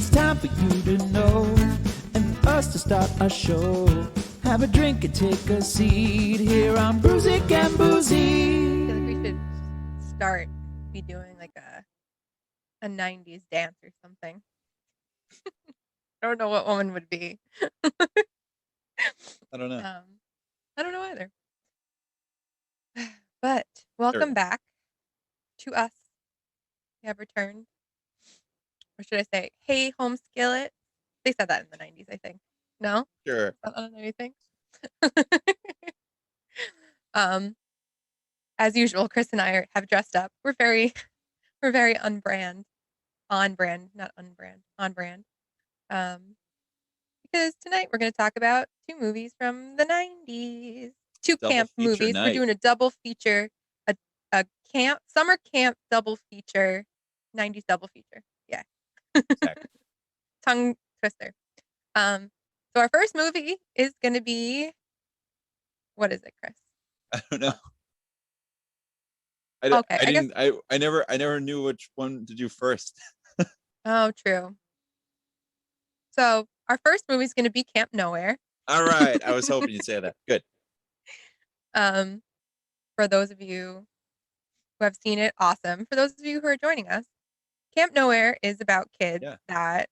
It's time for you to know and for us to start a show. Have a drink and take a seat here on Brewsic and I Boozies. feel like we should start be doing like a 90s dance or something. I don't know what one would be. I don't know. I don't know either. But welcome back to us. We have returned. Or should I say, hey, home skillet? They said that in the 90s, I think. No? Sure. I don't know anything. As usual, Chris and I have dressed up. We're very on brand, not unbrand, on brand. Because tonight we're going to talk about two movies from the 90s. Two Double camp feature movies. night. We're doing a double feature, a summer camp double feature, 90s double feature. Yeah. Exactly. Tongue twister. So our first movie is going to be, what is it, Chris? I don't know. I never knew which one to do first. Oh, true. So our first movie is going to be Camp Nowhere. All right. I was hoping you'd say that. Good. For those of you who have seen it, awesome. For those of you who are joining us, Camp Nowhere is about kids that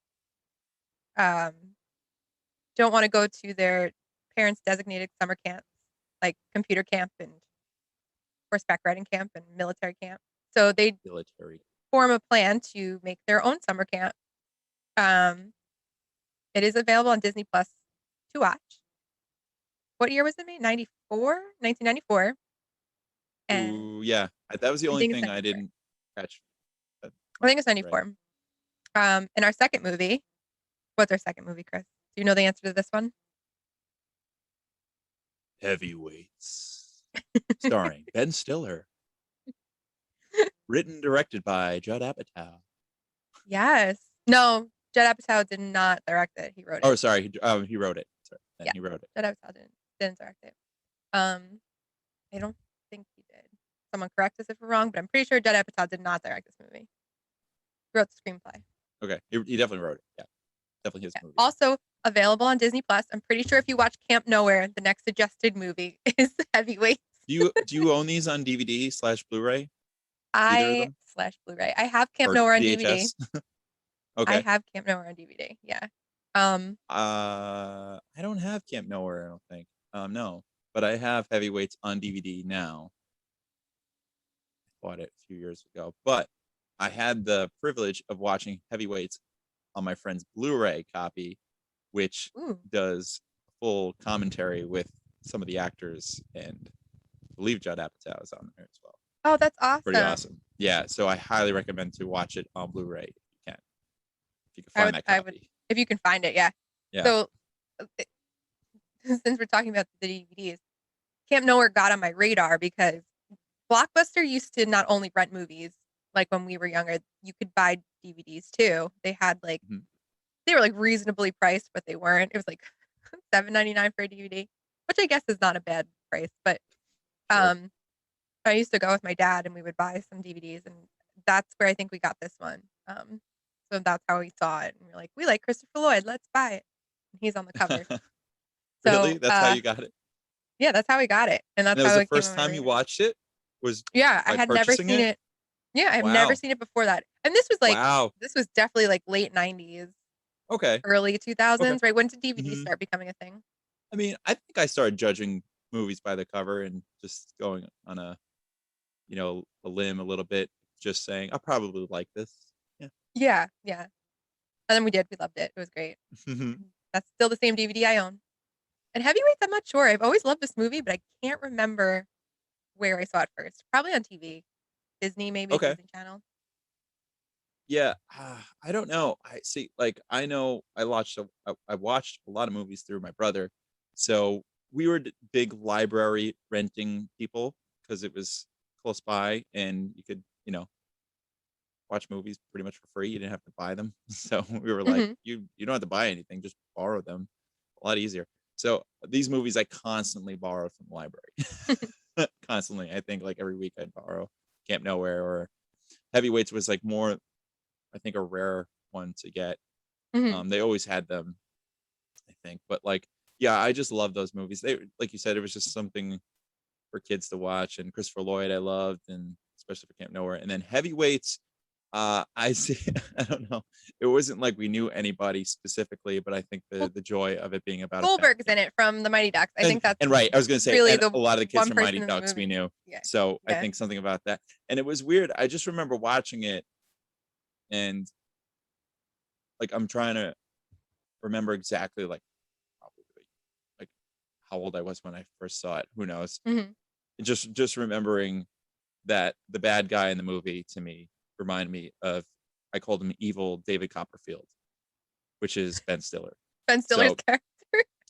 don't want to go to their parents' designated summer camps, like computer camp and horseback riding camp and military camp. So they form a plan to make their own summer camp. It is available on Disney Plus to watch. What year was it made? 1994. And ooh, yeah. That was the only thing I didn't catch. I think it's 94. Right. And our second movie, what's our second movie, Chris? Do you know the answer to this one? Heavyweights. Starring Ben Stiller. Written and directed by Judd Apatow. Yes. No, Judd Apatow did not direct it. He wrote it. Oh, sorry. He wrote it. Sorry. Yeah, he wrote it. Judd Apatow didn't direct it. I don't think he did. Someone correct us if we're wrong, but I'm pretty sure Judd Apatow did not direct this movie. He wrote the screenplay. Okay. He definitely wrote it. Yeah. Definitely his movie. Also available on Disney Plus. I'm pretty sure if you watch Camp Nowhere, the next suggested movie is Heavyweights. Do you own these on DVD/Blu-ray? Blu-ray. I have Camp Nowhere on DVD. Okay. I have Camp Nowhere on DVD. Yeah. I don't have Camp Nowhere, I don't think. No. But I have Heavyweights on DVD now. I bought it a few years ago. But I had the privilege of watching Heavyweights on my friend's Blu-ray copy, which does full commentary with some of the actors, and I believe Judd Apatow is on there as well. Oh, that's awesome. Pretty awesome. Yeah, so I highly recommend to watch it on Blu-ray if you can. If you can find that copy. If you can find it, yeah. So since we're talking about the DVDs, Camp Nowhere got on my radar because Blockbuster used to not only rent movies, like when we were younger, you could buy DVDs too. They had like they were like reasonably priced, but they weren't. It was like $7.99 for a DVD, which I guess is not a bad price. But I used to go with my dad and we would buy some DVDs, and that's where I think we got this one. So that's how we saw it, and we're like, we like Christopher Lloyd, let's buy it. And he's on the cover. Really? That's how you got it? Yeah, that's how we got it, and that's and it was how the first time you watched it. I had never seen it. Yeah, I've never seen it before that. And this was like, this was definitely like late 90s. Okay. Early 2000s, right? When did DVD start becoming a thing? I mean, I think I started judging movies by the cover and just going on a limb a little bit, just saying, I'll probably like this. Yeah. And then we did. We loved it. It was great. That's still the same DVD I own. And Heavyweights, I'm not sure. I've always loved this movie, but I can't remember where I saw it first. Probably on TV. Disney, maybe. Okay. Disney Channel. Yeah, I don't know. I know I watched a lot of movies through my brother. So we were big library renting people because it was close by and you could, watch movies pretty much for free. You didn't have to buy them. So we were like, you don't have to buy anything, just borrow them. A lot easier. So these movies I constantly borrowed from the library. Constantly. I think like every week I'd borrow Camp Nowhere, or Heavyweights was like more, I think, a rare one to get. They always had them, I think. But like, yeah, I just love those movies. They, like you said, it was just something for kids to watch. And Christopher Lloyd, I loved, and especially for Camp Nowhere. And then Heavyweights, I see. I don't know. It wasn't like we knew anybody specifically, but I think the joy of it being about Goldberg's in it from the Mighty Ducks. I think that's and right. I was going to say really a lot of the kids one from person Mighty in the Ducks we movie. knew. Yeah. So I Yeah. think something about that. And it was weird. I just remember watching it, and like I'm trying to remember exactly like probably like how old I was when I first saw it. Who knows? Just remembering that the bad guy in the movie to me reminded me of, I called him evil David Copperfield, which is Ben Stiller. Ben Stiller's character.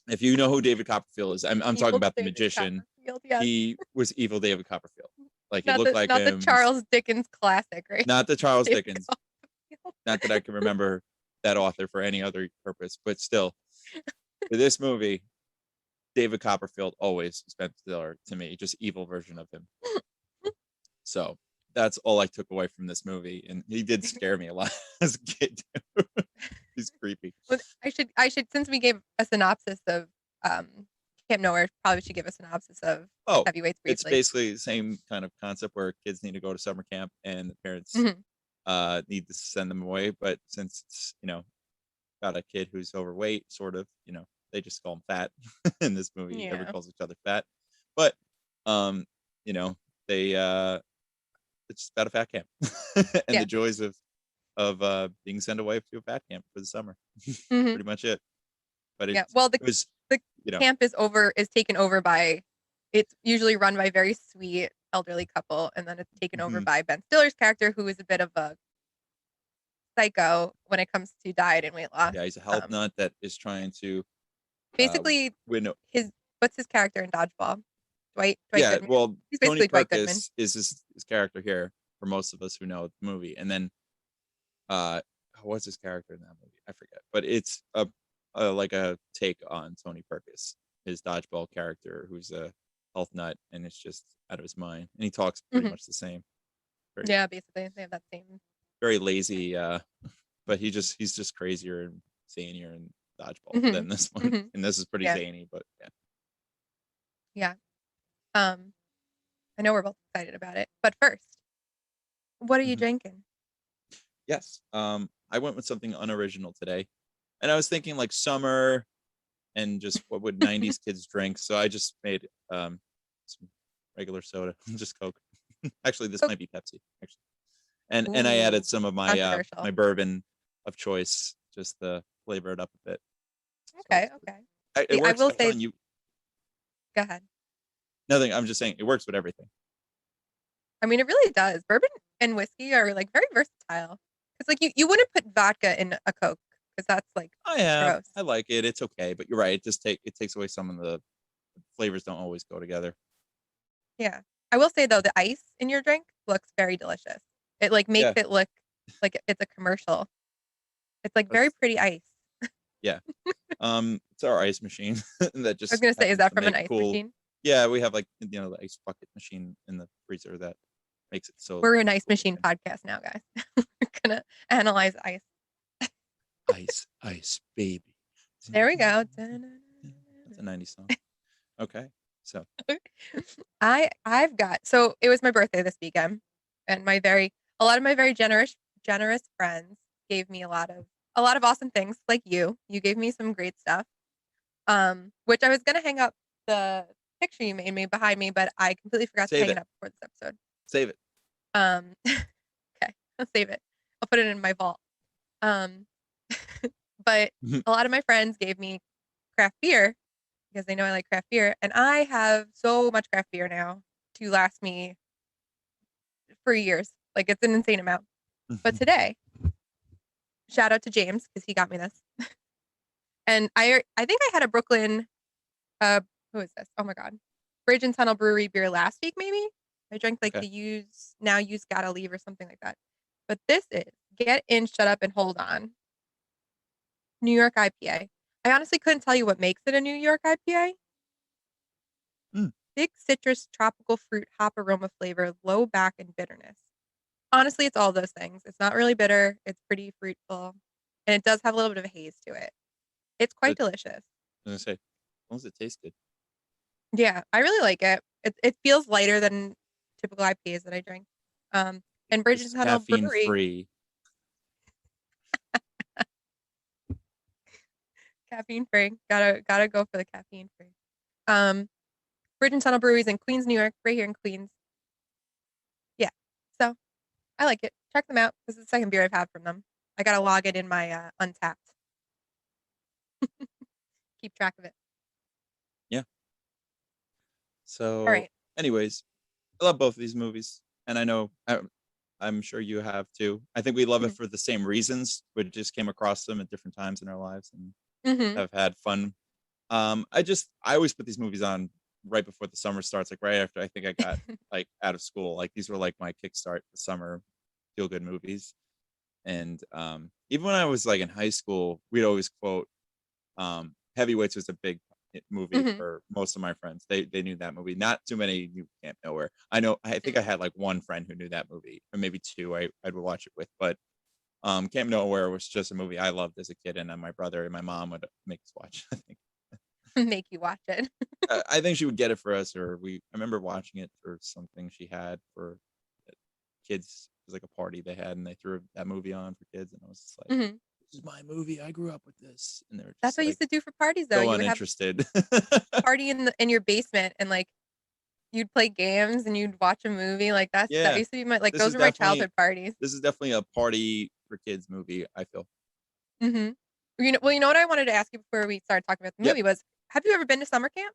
If you know who David Copperfield is, I'm talking about the David magician. Yes. He was evil David Copperfield. Like he Not looked like not him. the Charles Dickens classic, right? Not the Charles David Dickens. Copperfield. Not that I can remember that author for any other purpose, but still, for this movie, David Copperfield always is Ben Stiller to me, just evil version of him. So that's all I took away from this movie, and he did scare me a lot as a kid. He's creepy. Well, I should since we gave a synopsis of Camp Nowhere, probably should give a synopsis of Heavyweights briefly. It's basically the same kind of concept where kids need to go to summer camp and the parents need to send them away, but since it's got a kid who's overweight, sort of, they just call him fat in this movie. Everyone calls each other fat, but they it's about a fat camp and the joys of being sent away to a fat camp for the summer. Pretty much it. But the camp is taken over by, it's usually run by a very sweet elderly couple, and then it's taken over by Ben Stiller's character, who is a bit of a psycho when it comes to diet and weight loss. Yeah, he's a health nut that is trying to basically what's his character in Dodgeball? Dwight Goodman. Well, he's basically Tony Dwight Goodman. Perkis is his character here for most of us who know the movie, and then what's his character in that movie? I forget, but it's like a take on Tony Perkis, his Dodgeball character, who's a health nut and it's just out of his mind, and he talks pretty much the same. Basically they have that same. Very lazy, but he's just crazier and zanier in Dodgeball than this one, and this is pretty zany, but yeah. I know we're both excited about it, but first, what are you drinking? Yes, I went with something unoriginal today, and I was thinking like summer and just what would 90s kids drink, so I just made some regular soda, just Coke. Actually, this might be Pepsi, actually. And I added some of my my bourbon of choice just to flavor it up a bit. Okay. I will say you. Go ahead. Nothing. I'm just saying it works with everything. I mean, it really does. Bourbon and whiskey are like very versatile. It's like you wouldn't put vodka in a Coke because that's like gross. I like it. It's okay, but you're right. It takes away some of the flavors. Don't always go together. Yeah, I will say though, the ice in your drink looks very delicious. It like makes it look like it's a commercial. It's like very pretty ice. Yeah. It's our ice machine that just. I was gonna say, is that from an ice machine? Yeah, we have like the ice bucket machine in the freezer that makes it so. We're an ice machine podcast now, guys. We're gonna analyze ice. Ice, baby. There we go. That's a 90s song. Okay, so. I've got, so it was my birthday this weekend, and a lot of my very generous friends gave me a lot of awesome things. Like you gave me some great stuff, which I was gonna hang up the picture you made me behind me, but I completely forgot to hang it up before this episode. Save it. Okay, I'll save it. I'll put it in my vault. But a lot of my friends gave me craft beer because they know I like craft beer, and I have so much craft beer now to last me for years. Like, it's an insane amount. But today, shout out to James because he got me this. And I think I had a Brooklyn, who is this? Oh my God. Bridge and Tunnel Brewery beer last week, maybe. I drank like the use gotta leave or something like that. But this is Get In, Shut Up, and Hold On. New York IPA. I honestly couldn't tell you what makes it a New York IPA. Big citrus, tropical fruit, hop aroma flavor, low back, and bitterness. Honestly, it's all those things. It's not really bitter. It's pretty fruitful. and it does have a little bit of a haze to it. It's quite delicious. I was gonna say, as long as it tastes good. Yeah, I really like it. It feels lighter than typical IPAs that I drink. And Bridge It's and Tunnel caffeine Brewery. free. Caffeine free. Gotta go for the caffeine free. Bridge and Tunnel Breweries in Queens, New York, right here in Queens. Yeah. So I like it. Check them out. This is the second beer I've had from them. I gotta log it in my Untapped. Keep track of it. Yeah. So, All right. anyways, I love both of these movies, and I know I'm sure you have too. I think we love it for the same reasons. We just came across them at different times in our lives and have had fun. I always put these movies on right before the summer starts, like right after I think I got like out of school. Like these were like my kickstart the summer feel good movies. And even when I was like in high school, we'd always quote Heavyweights was a big movie for most of my friends. They knew that movie. Not too many knew Camp Nowhere. I think I had like one friend who knew that movie, or maybe two I'd watch it with. But Camp Nowhere was just a movie I loved as a kid, and my brother and my mom would make us watch. I think Make you watch it. I think she would get it for us, or I remember watching it for something she had for kids. It was like a party they had, and they threw that movie on for kids, and I was just like, "This is my movie. I grew up with this." And they were just That's what I like, used to do for parties, though. so You would have uninterested. a party in your basement, and like you'd play games and you'd watch a movie. Like that Yeah. used to be my like This those is were my definitely- childhood parties. This is definitely a party for kids movie, I feel. You know what I wanted to ask you before we started talking about the movie was, have you ever been to summer camp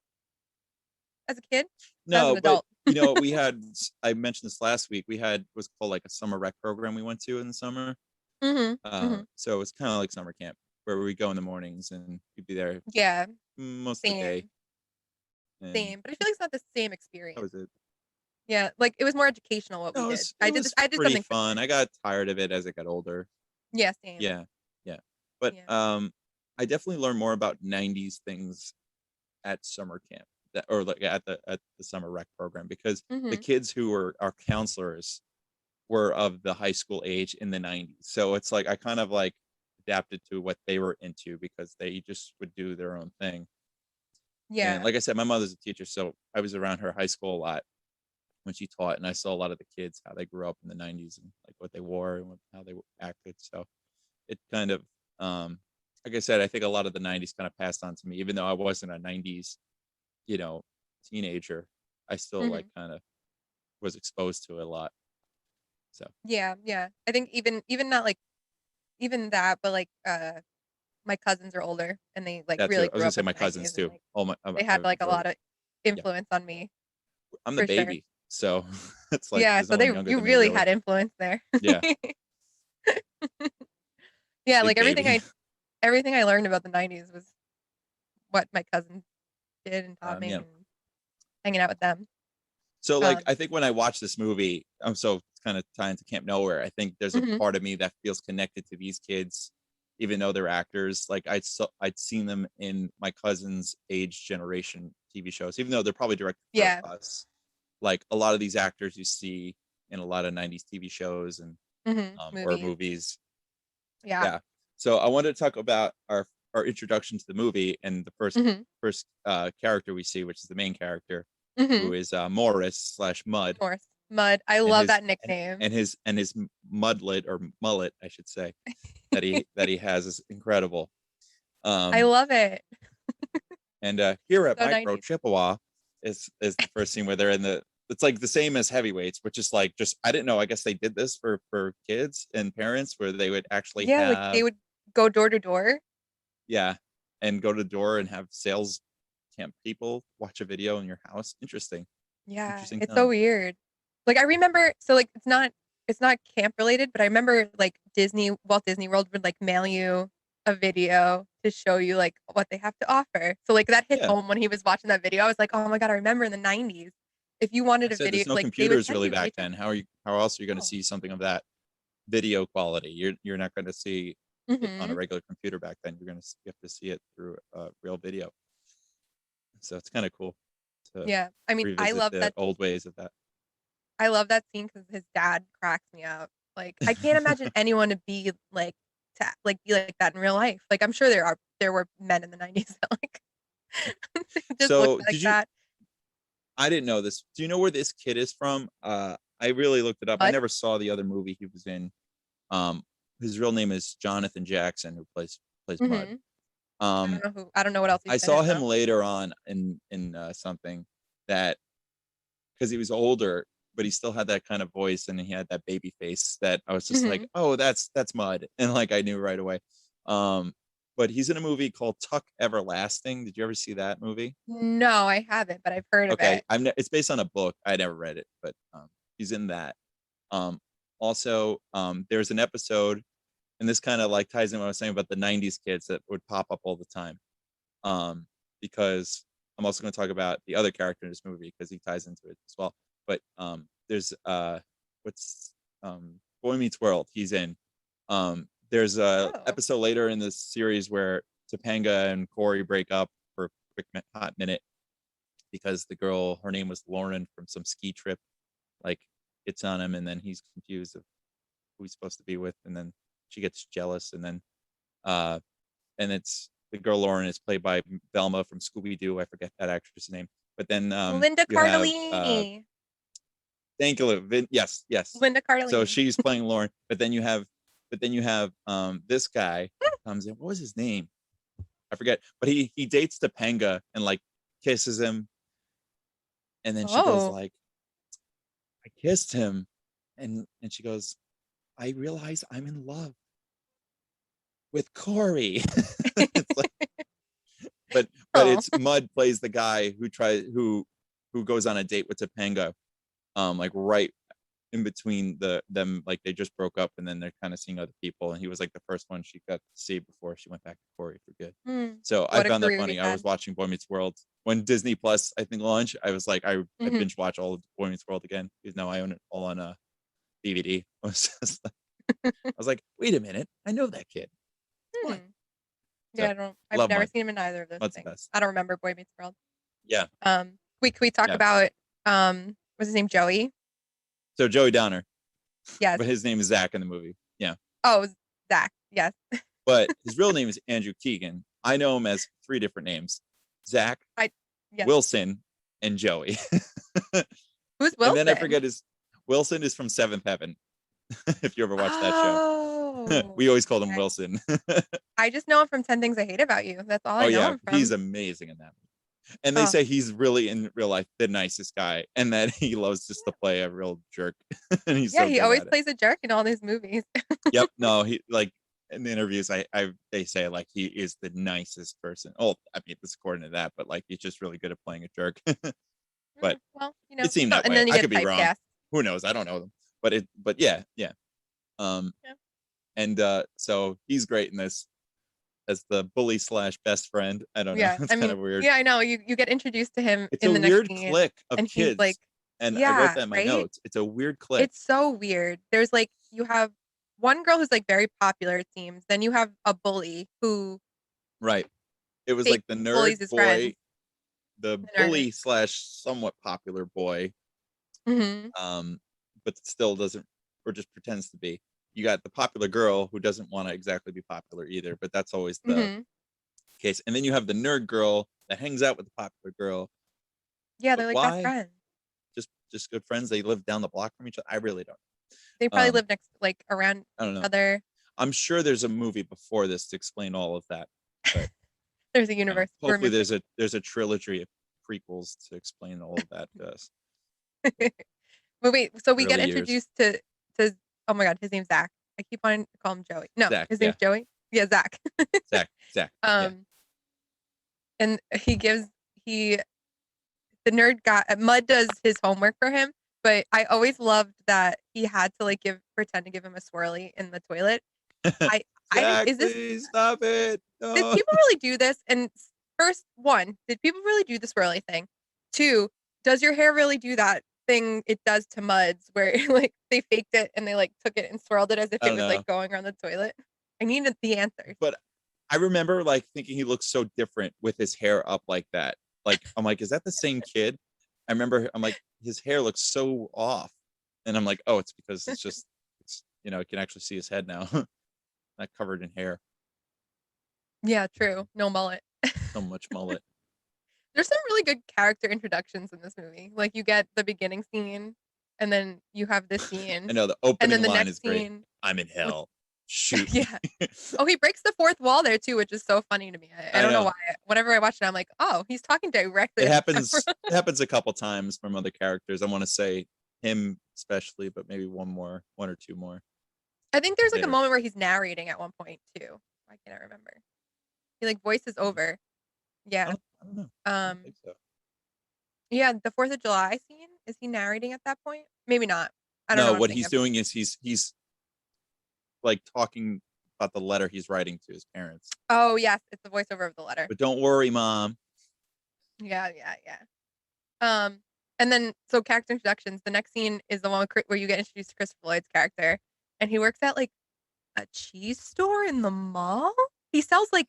as a kid? As No, an adult? but we had, I mentioned this last week, we had what's called like a summer rec program we went to in the summer. So it's kind of like summer camp where we go in the mornings and we'd be there Yeah, most of the day. same. But I feel like it's not the same That experience. was it. Yeah, like it was more educational what we did. I did pretty something fun. similar. I got tired of it as I got older. Yeah, same. Yeah. But I definitely learned more about 90s things at summer camp or like at the summer rec program, because the kids who were our counselors were of the high school age in the 90s. So it's like I kind of like adapted to what they were into because they just would do their own thing. Yeah. And like I said, my mother's a teacher, so I was around her high school a lot when she taught, and I saw a lot of the kids, how they grew up in the 90s and like what they wore and how they acted. So it kind of like I said, I think a lot of the 90s kind of passed on to me, even though I wasn't a 90s, teenager. I still like kind of was exposed to it a lot. So yeah. I think even not like even that, but like my cousins are older and they like that's really I was grew gonna up say in my the cousins 90s too. and, like, Oh my, they had like a lot of influence on me. I'm the for sure. baby, so it's like Yeah, there's so no one younger you than me, really had influence there. Yeah. Yeah, Big like everything baby. I learned about the 90s was what my cousins did and taught me Yeah. and hanging out with them. So like I think when I watch this movie, so it's kind of tying to Camp Nowhere, I think there's a part of me that feels connected to these kids, even though they're actors. Like I'd seen them in my cousin's age generation TV shows, even though they're probably directed for us. Like a lot of these actors you see in a lot of 90s TV shows and or movies. Yeah. So I wanted to talk about our introduction to the movie and the first character we see, which is the main character, who is Morris / Mud. Mud. I love that nickname. And his mudlet or mullet, I should say, that he has is incredible. I love it. And here at So Micro 90s. Chippewa is the first scene where they're in it's like the same as Heavyweights, which is like I didn't know. I guess they did this for kids and parents where they would actually like they would go door to door. Yeah, and go to the door and have sales camp people watch a video in your house. Interesting. Yeah, Interesting it's time. so weird. Like I remember, so like it's not camp related, but I remember like Walt Disney World would like mail you a video to show you like what they have to offer. So like that hit home when he was watching that video. I was like, oh my God, I remember in the 90s. If you wanted a video, there's no like computers really back then. How else are you going to see something of that video quality? You're not going to see it on a regular computer back then. You have to see it through real video. So it's kind of cool. Yeah, I mean, I love the old ways of that. I love that scene because his dad cracks me up. Like I can't imagine anyone to be like to like be like that in real life. Like I'm sure there were men in the 90s that like just So looked like that. I didn't know this. Do you know where this kid is from? I really looked it up. I Bud? never saw the other movie he was in. His real name is Jonathan Jackson, who plays Mud. Mhm. I don't know what else he's I been in, saw him though. later on in something that, because he was older, but he still had that kind of voice and he had that baby face that I was just like, Mhm. oh, that's Mud, and like I knew right away. But he's in a movie called Tuck Everlasting. Did you ever see that movie? No, I haven't, but I've heard of Okay, it. it's based on a book. I never read it, but he's in that. Also, there's an episode, and this kind of like ties in what I was saying about the 90s kids that would pop up all the time. Because I'm also going to talk about the other character in this movie because he ties into it as well. But there's what's Boy Meets World. He's in. There's a Oh. episode later in this series where Topanga and Corey break up for a quick hot minute because the girl, her name was Lauren from some ski trip, like hits on him, and then he's confused of who he's supposed to be with, and then she gets jealous, and then and it's the girl Lauren is played by Velma from Scooby Doo. I forget that actress' name, but then Linda you have Cardellini. thank you, yes. Linda So Cardellini. she's playing Lauren, but then you have this guy comes in. What was his name? I forget, but he dates Topanga and like kisses him, and then she goes Oh. like, I kissed him, and she goes, I realize I'm in love with Corey. It's like, but Oh. it's Mud plays the guy who goes on a date with Topanga, like right in between them, like they just broke up and then they're kind of seeing other people, and he was like the first one she got to see before she went back to Corey for good. So I What a found that career funny. he's I was had. watching Boy Meets World when Disney Plus I think launched. I was like, I Mhm. binge watch all of Boy Meets World again because now I own it all on a DVD. I was just like, I was like, wait a minute, I know that kid. What? Yeah, So, I've love never Mud. seen him in either of those Mud's the things. best. I don't remember Boy Meets World. Yeah. Can we talk Yeah. about what's his name? Joey? So Joey Downer, Yes. but his name is Zach in the movie. Yeah. Oh, Zach. Yes. But his real name is Andrew Keegan. I know him as 3 different names: Zach, Yes. Wilson, and Joey. Who's Wilson? And then I forget Wilson is from Seventh Heaven. If you ever watched that show. Oh. We always called him Okay. Wilson. I just know him from 10 Things I Hate About You. That's all Oh I know yeah, him from. he's amazing in that movie. And they Oh. say he's really in real life the nicest guy, and that he loves just to play a real jerk. And he's so he good always at it. plays a jerk in all his movies. Yep. No, he like in the interviews, they say like he is the nicest person. Oh, I mean, it's according to that, but like he's just really good at playing a jerk. But well, it seemed that and way. then you I get could be wrong. typecast. Who knows? I don't know them. But yeah. Yeah. And so he's great in this as the bully / best friend. I don't know. Yeah. It's kind of weird. Yeah, I know. You get introduced to him It's in a the weird next scene. clique of And he's kids. like, and I yeah, wrote that in my right? notes. It's a weird clique. It's so weird. There's like, you have one girl who's like very popular, it seems. Then you have a bully who Right. It was fake like the bullies nerd his boy, friends. the nerd. bully / somewhat popular boy, but still doesn't, or just pretends to be. You got the popular girl who doesn't want to exactly be popular either, but that's always the case. And then you have the nerd girl that hangs out with the popular girl. Yeah, But they're like why? best friends. Just good friends. They live down the block from each other. I really don't. They probably live next, like around I don't know. each other. I'm sure there's a movie before this to explain all of that. But there's a universe. Hopefully there's a trilogy of prequels to explain all of that to us. But wait, so we get Early introduced to oh my god, his name's Zach. I keep wanting to call him Joey. No, Zach, his name's Joey. Yeah, Zach. Zach. Yeah. And the nerd guy Mud does his homework for him, but I always loved that he had to like pretend to give him a swirly in the toilet. Zach, please stop it. No. Did people really do this? And first, one, did people really do the swirly thing? 2, does your hair really do that thing it does to Mud's where like they faked it and they like took it and swirled it as if it was like going around the toilet? I needed the answer. But I remember like thinking he looked so different with his hair up like that. Like I'm like, is that the same kid? I'm like, his hair looks so off. And I'm like, oh, it's because it's you can actually see his head now. not covered in hair. Yeah, true. No mullet. So much mullet. There's some really good character introductions in this movie. Like you get the beginning scene, and then you have this scene, I know the and opening then the line next is great. scene. I'm in hell. Shoot. Yeah. Oh, he breaks the fourth wall there too, which is so funny to me. I don't know know. why. Whenever I watch it, I'm like, oh, he's talking directly. It at the happens. camera. It happens a couple times from other characters. I want to say him especially, but maybe one or two more. I think there's like a Later. moment where he's narrating at one point too. I can't remember. He like voices over. Yeah. I don't know. I don't think so. Yeah, the 4th of July scene. Is he narrating at that point? Maybe not. I don't know. No, what he's doing is he's like talking about the letter he's writing to his parents. Oh yes, it's the voiceover of the letter. But don't worry, Mom. Yeah. And then so character introductions. The next scene is the one where you get introduced to Christopher Lloyd's character, and he works at like a cheese store in the mall. He sells like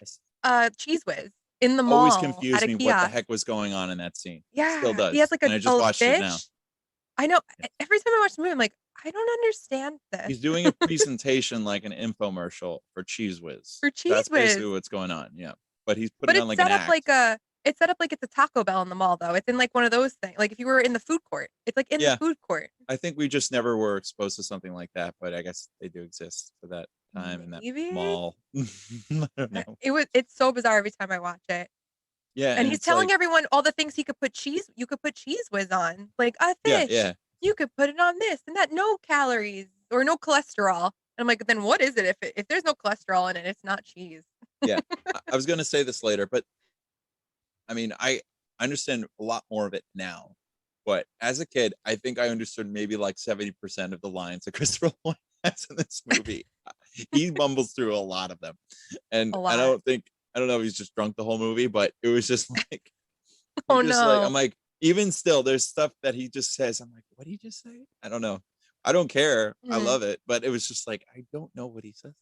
Cheese Whiz in the mall. Always confused at me a what kiosk. the heck was going on in that scene. Yeah, Still does. he has like a and I just watched fish. it now. I know. Yeah. Every time I watch the movie, I'm like, I don't understand this. He's doing a presentation like an infomercial for Cheese Whiz. For Cheese That's Whiz. basically what's going on. Yeah, but he's But putting it's on like set an up act. it's set up like it's a Taco Bell in the mall though. It's in like one of those things. Like if you were in the food court, it's like in the food court. I think we just never were exposed to something like that, but I guess they do exist for that time in that mall. I don't know. It's so bizarre every time I watch it. Yeah, and he's telling everyone all the things you could put Cheese Whiz on, like a fish. Yeah. You could put it on this and that. No calories or no cholesterol. And I'm like, then what is it? If there's no cholesterol in it, it's not cheese. Yeah, I was going to say this later, but I mean, I understand a lot more of it now. But as a kid, I think I understood maybe like 70% of the lines that Christopher Lloyd has in this movie. He mumbles through a lot of them, and I don't know if he's just drunk the whole movie, but it was just like, I'm like, even still, there's stuff that he just says. I'm like, what did he just say? I don't know. I don't care. I love it, but it was just like, I don't know what he says.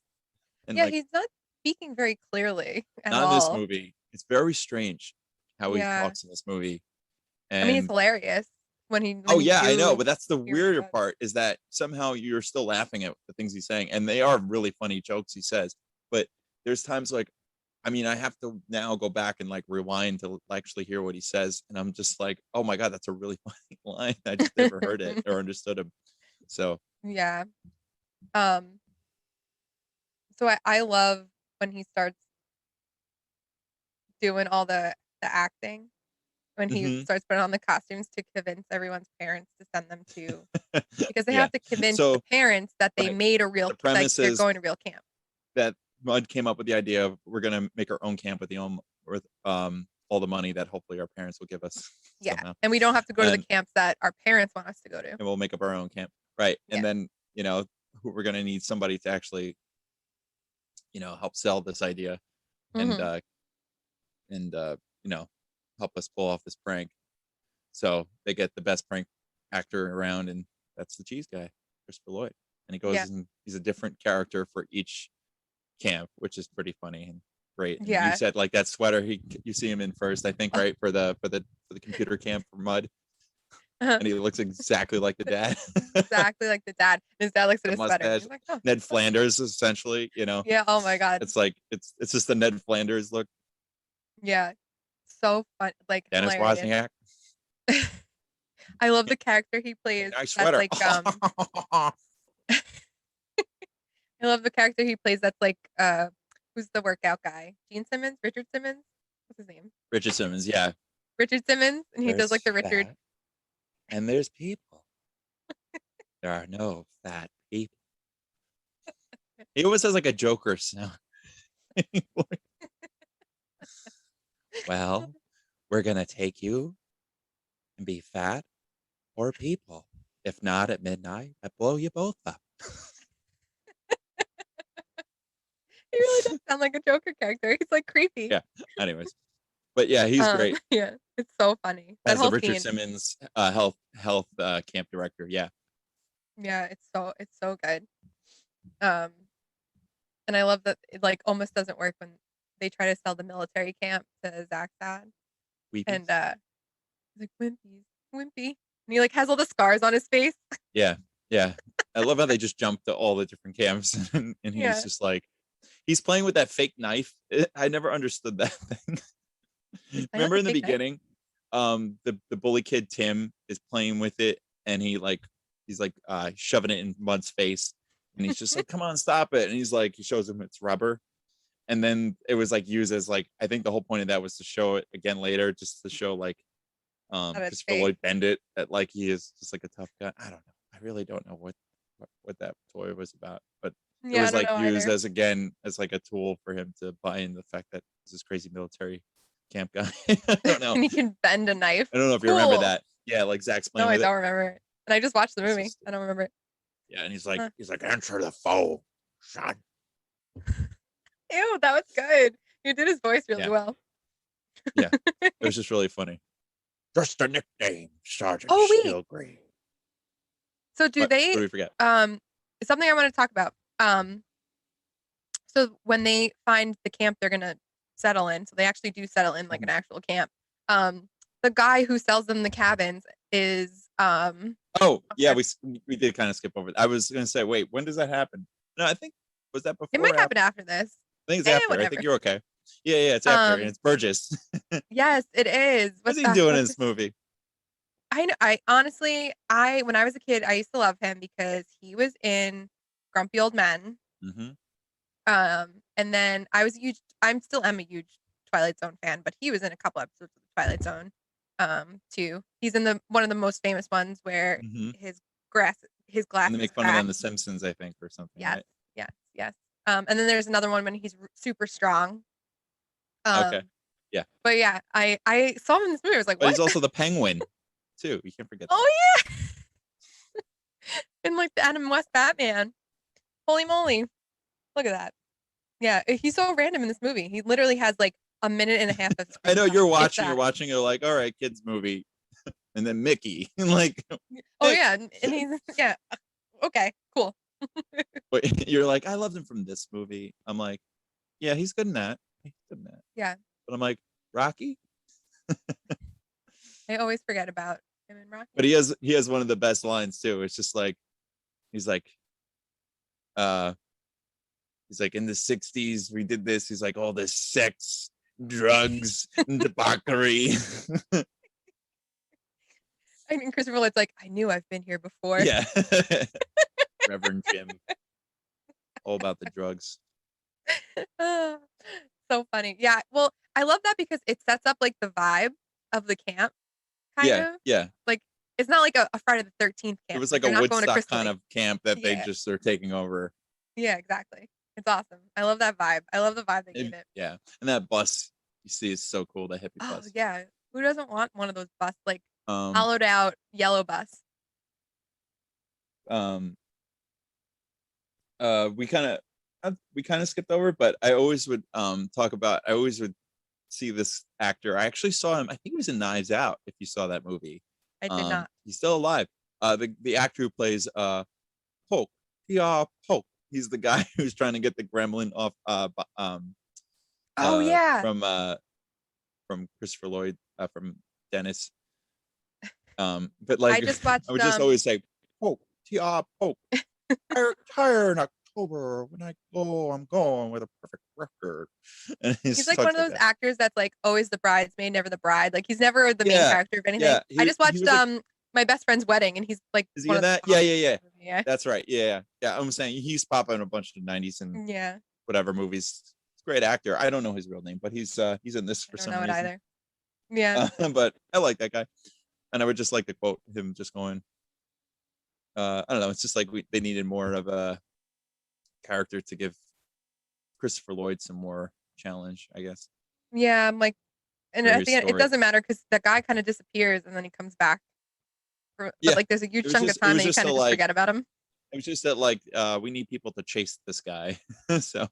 And yeah, he's not speaking very clearly at all. Not in this movie. It's very strange how he talks in this movie. And I mean, it's hilarious when he. I know, but that's the weirder part is that somehow you're still laughing at the things he's saying, and they are really funny jokes he says. But there's times like, I mean, I have to now go back and like rewind to actually hear what he says, and I'm just like, oh my god, that's a really funny line. I just never heard it or understood him. So yeah. So I love when he starts doing all the acting. When he starts putting on the costumes to convince everyone's parents to send them to, because they have to convince the parents that they made a real, like they're going to real camp. That Mud came up with the idea of we're gonna make our own camp with all the money that hopefully our parents will give us. Yeah, somehow. and we don't have to go to the camps that our parents want us to go to. And we'll make up our own camp, right? Yeah. And then we're gonna need somebody to actually, help sell this idea, and help us pull off this prank. So they get the best prank actor around, and that's the cheese guy, Christopher Lloyd. And he goes and he's a different character for each camp, which is pretty funny and great. And you said like that sweater you see him in first, I think, right? For the computer camp for Mud. And he looks exactly like the dad. Exactly like the dad. His dad looks at his sweater. Like, oh, Ned Flanders, essentially, Yeah, oh my god. It's like it's just the Ned Flanders look. Yeah. So fun, like Dennis Wozniak. I love the character he plays. Nice sweater. Like, I love the character he plays. That's like, who's the workout guy? Richard Simmons. What's his name? Richard Simmons. Yeah. Richard Simmons, and he does like the Richard. Fat, and there's people. There are no fat people. He always has like a Joker sound. Well, we're going to take you and be fat or people. If not at midnight, I blow you both up. He really does sound like a Joker character. He's like creepy. Yeah. Anyways. But yeah, he's great. Yeah. It's so funny. As the Richard Simmons health camp director. Yeah. Yeah. It's so good. And I love that it like almost doesn't work when they try to sell the military camp to Zach's dad. Weepies. And he's like, Wimpy. And he like has all the scars on his face. Yeah. I love how they just jump to all the different camps and he's just like, He's playing with that fake knife. I never understood that thing. Remember in the beginning, the bully kid Tim is playing with it, and he's like shoving it in Mud's face, and he's just like, "Come on, stop it!" And he's like, he shows him it's rubber, and then it was like used as like, I think the whole point of that was to show it again later, just to show like Christopher Lloyd bend it, that like he is just like a tough guy. I don't know. I really don't know what that toy was about, but it was like used as again as like a tool for him to buy in the fact that this crazy military camp guy. I don't know. And he can bend a knife. I don't know if you remember that. Yeah, like Zach's playing with it. No, I don't remember it. And I just watched the movie. I don't remember it. Yeah, and he's like, answer the phone, son. Ew, that was good. You did his voice really well. Yeah, it was just really funny. Just a nickname, Sergeant Steel Green. So what did we forget? Something I want to talk about. So when they find the camp they're gonna settle in, so they actually do settle in like an actual camp. The guy who sells them the cabins is we did kind of skip over it. I was gonna say, wait, when does that happen? No, I think was that before? It might happen after this. I think it's after. Whatever. I think you're okay. Yeah, it's after, and it's Burgess. Yes, it is. What's he doing in this movie? I know. I honestly, when I was a kid, I used to love him because he was in Grumpy Old Men. Mm-hmm. And then I still am a huge Twilight Zone fan, but he was in a couple episodes of the Twilight Zone, too. He's in one of the most famous ones where his glasses. And they make fun of him on The Simpsons, I think, or something. Yes, right? yes. And then there's another one when he's super strong. Okay. Yeah. But yeah, I saw him in this movie. I was like, what? But he's also the Penguin, too. You can't forget that. Oh, yeah. In like the Adam West Batman. Holy moly. Look at that. Yeah, he's so random in this movie. He literally has like a minute and a half of I know you're watching, you're like, all right, kids movie. And then Mickey. And like, oh, yeah. And he's, yeah. Okay, cool. But you're like, I loved him from this movie. I'm like, yeah, he's good in that. Yeah. But I'm like, Rocky? I always forget about him in Rocky. But he has one of the best lines too. It's just like, he's like, in the 60s we did this. He's like, all this sex, drugs, and debauchery. I mean, Christopher Lloyd's like, I knew I've been here before. Yeah. Reverend Jim. All about the drugs. So funny. Yeah. Well, I love that because it sets up like the vibe of the camp. Kind of. Yeah. Like, it's not like a Friday the 13th camp. It was like a Woodstock kind of camp that they're taking over. Yeah, exactly. It's awesome. I love that vibe. I love the vibe they gave it. Yeah. And that bus you see is so cool, the hippie bus. Oh, yeah. Who doesn't want one of those bus, like hollowed out yellow bus? We kind of skipped over, but I always would see this actor. I actually saw him, I think he was in Knives Out, if you saw that movie. I did not. He's still alive. The actor who plays Poke. Poke. He's the guy who's trying to get the gremlin off from Christopher Lloyd, from Dennis. But like, I just watched, I would just always say Poke. Poke. Retire in October. When I go, I'm going with a perfect record. And he's like one of those actors that's like always the bridesmaid, never the bride. Like he's never the main character of anything. Yeah, I just watched My Best Friend's Wedding, and he's like, is he in that? Yeah. That's right. Yeah. I'm saying he's popping in a bunch of 90s and whatever movies. He's a great actor. I don't know his real name, but he's in this for some reason. I don't know it either. Yeah. But I like that guy, and I would just like to quote him just going, I don't know. It's just like they needed more of a character to give Christopher Lloyd some more challenge, I guess. Yeah, I'm like, and at the end, it doesn't matter because that guy kind of disappears and then he comes back. But like, there's a huge chunk of time that you kind of just forget about him. It was just that like we need people to chase this guy, so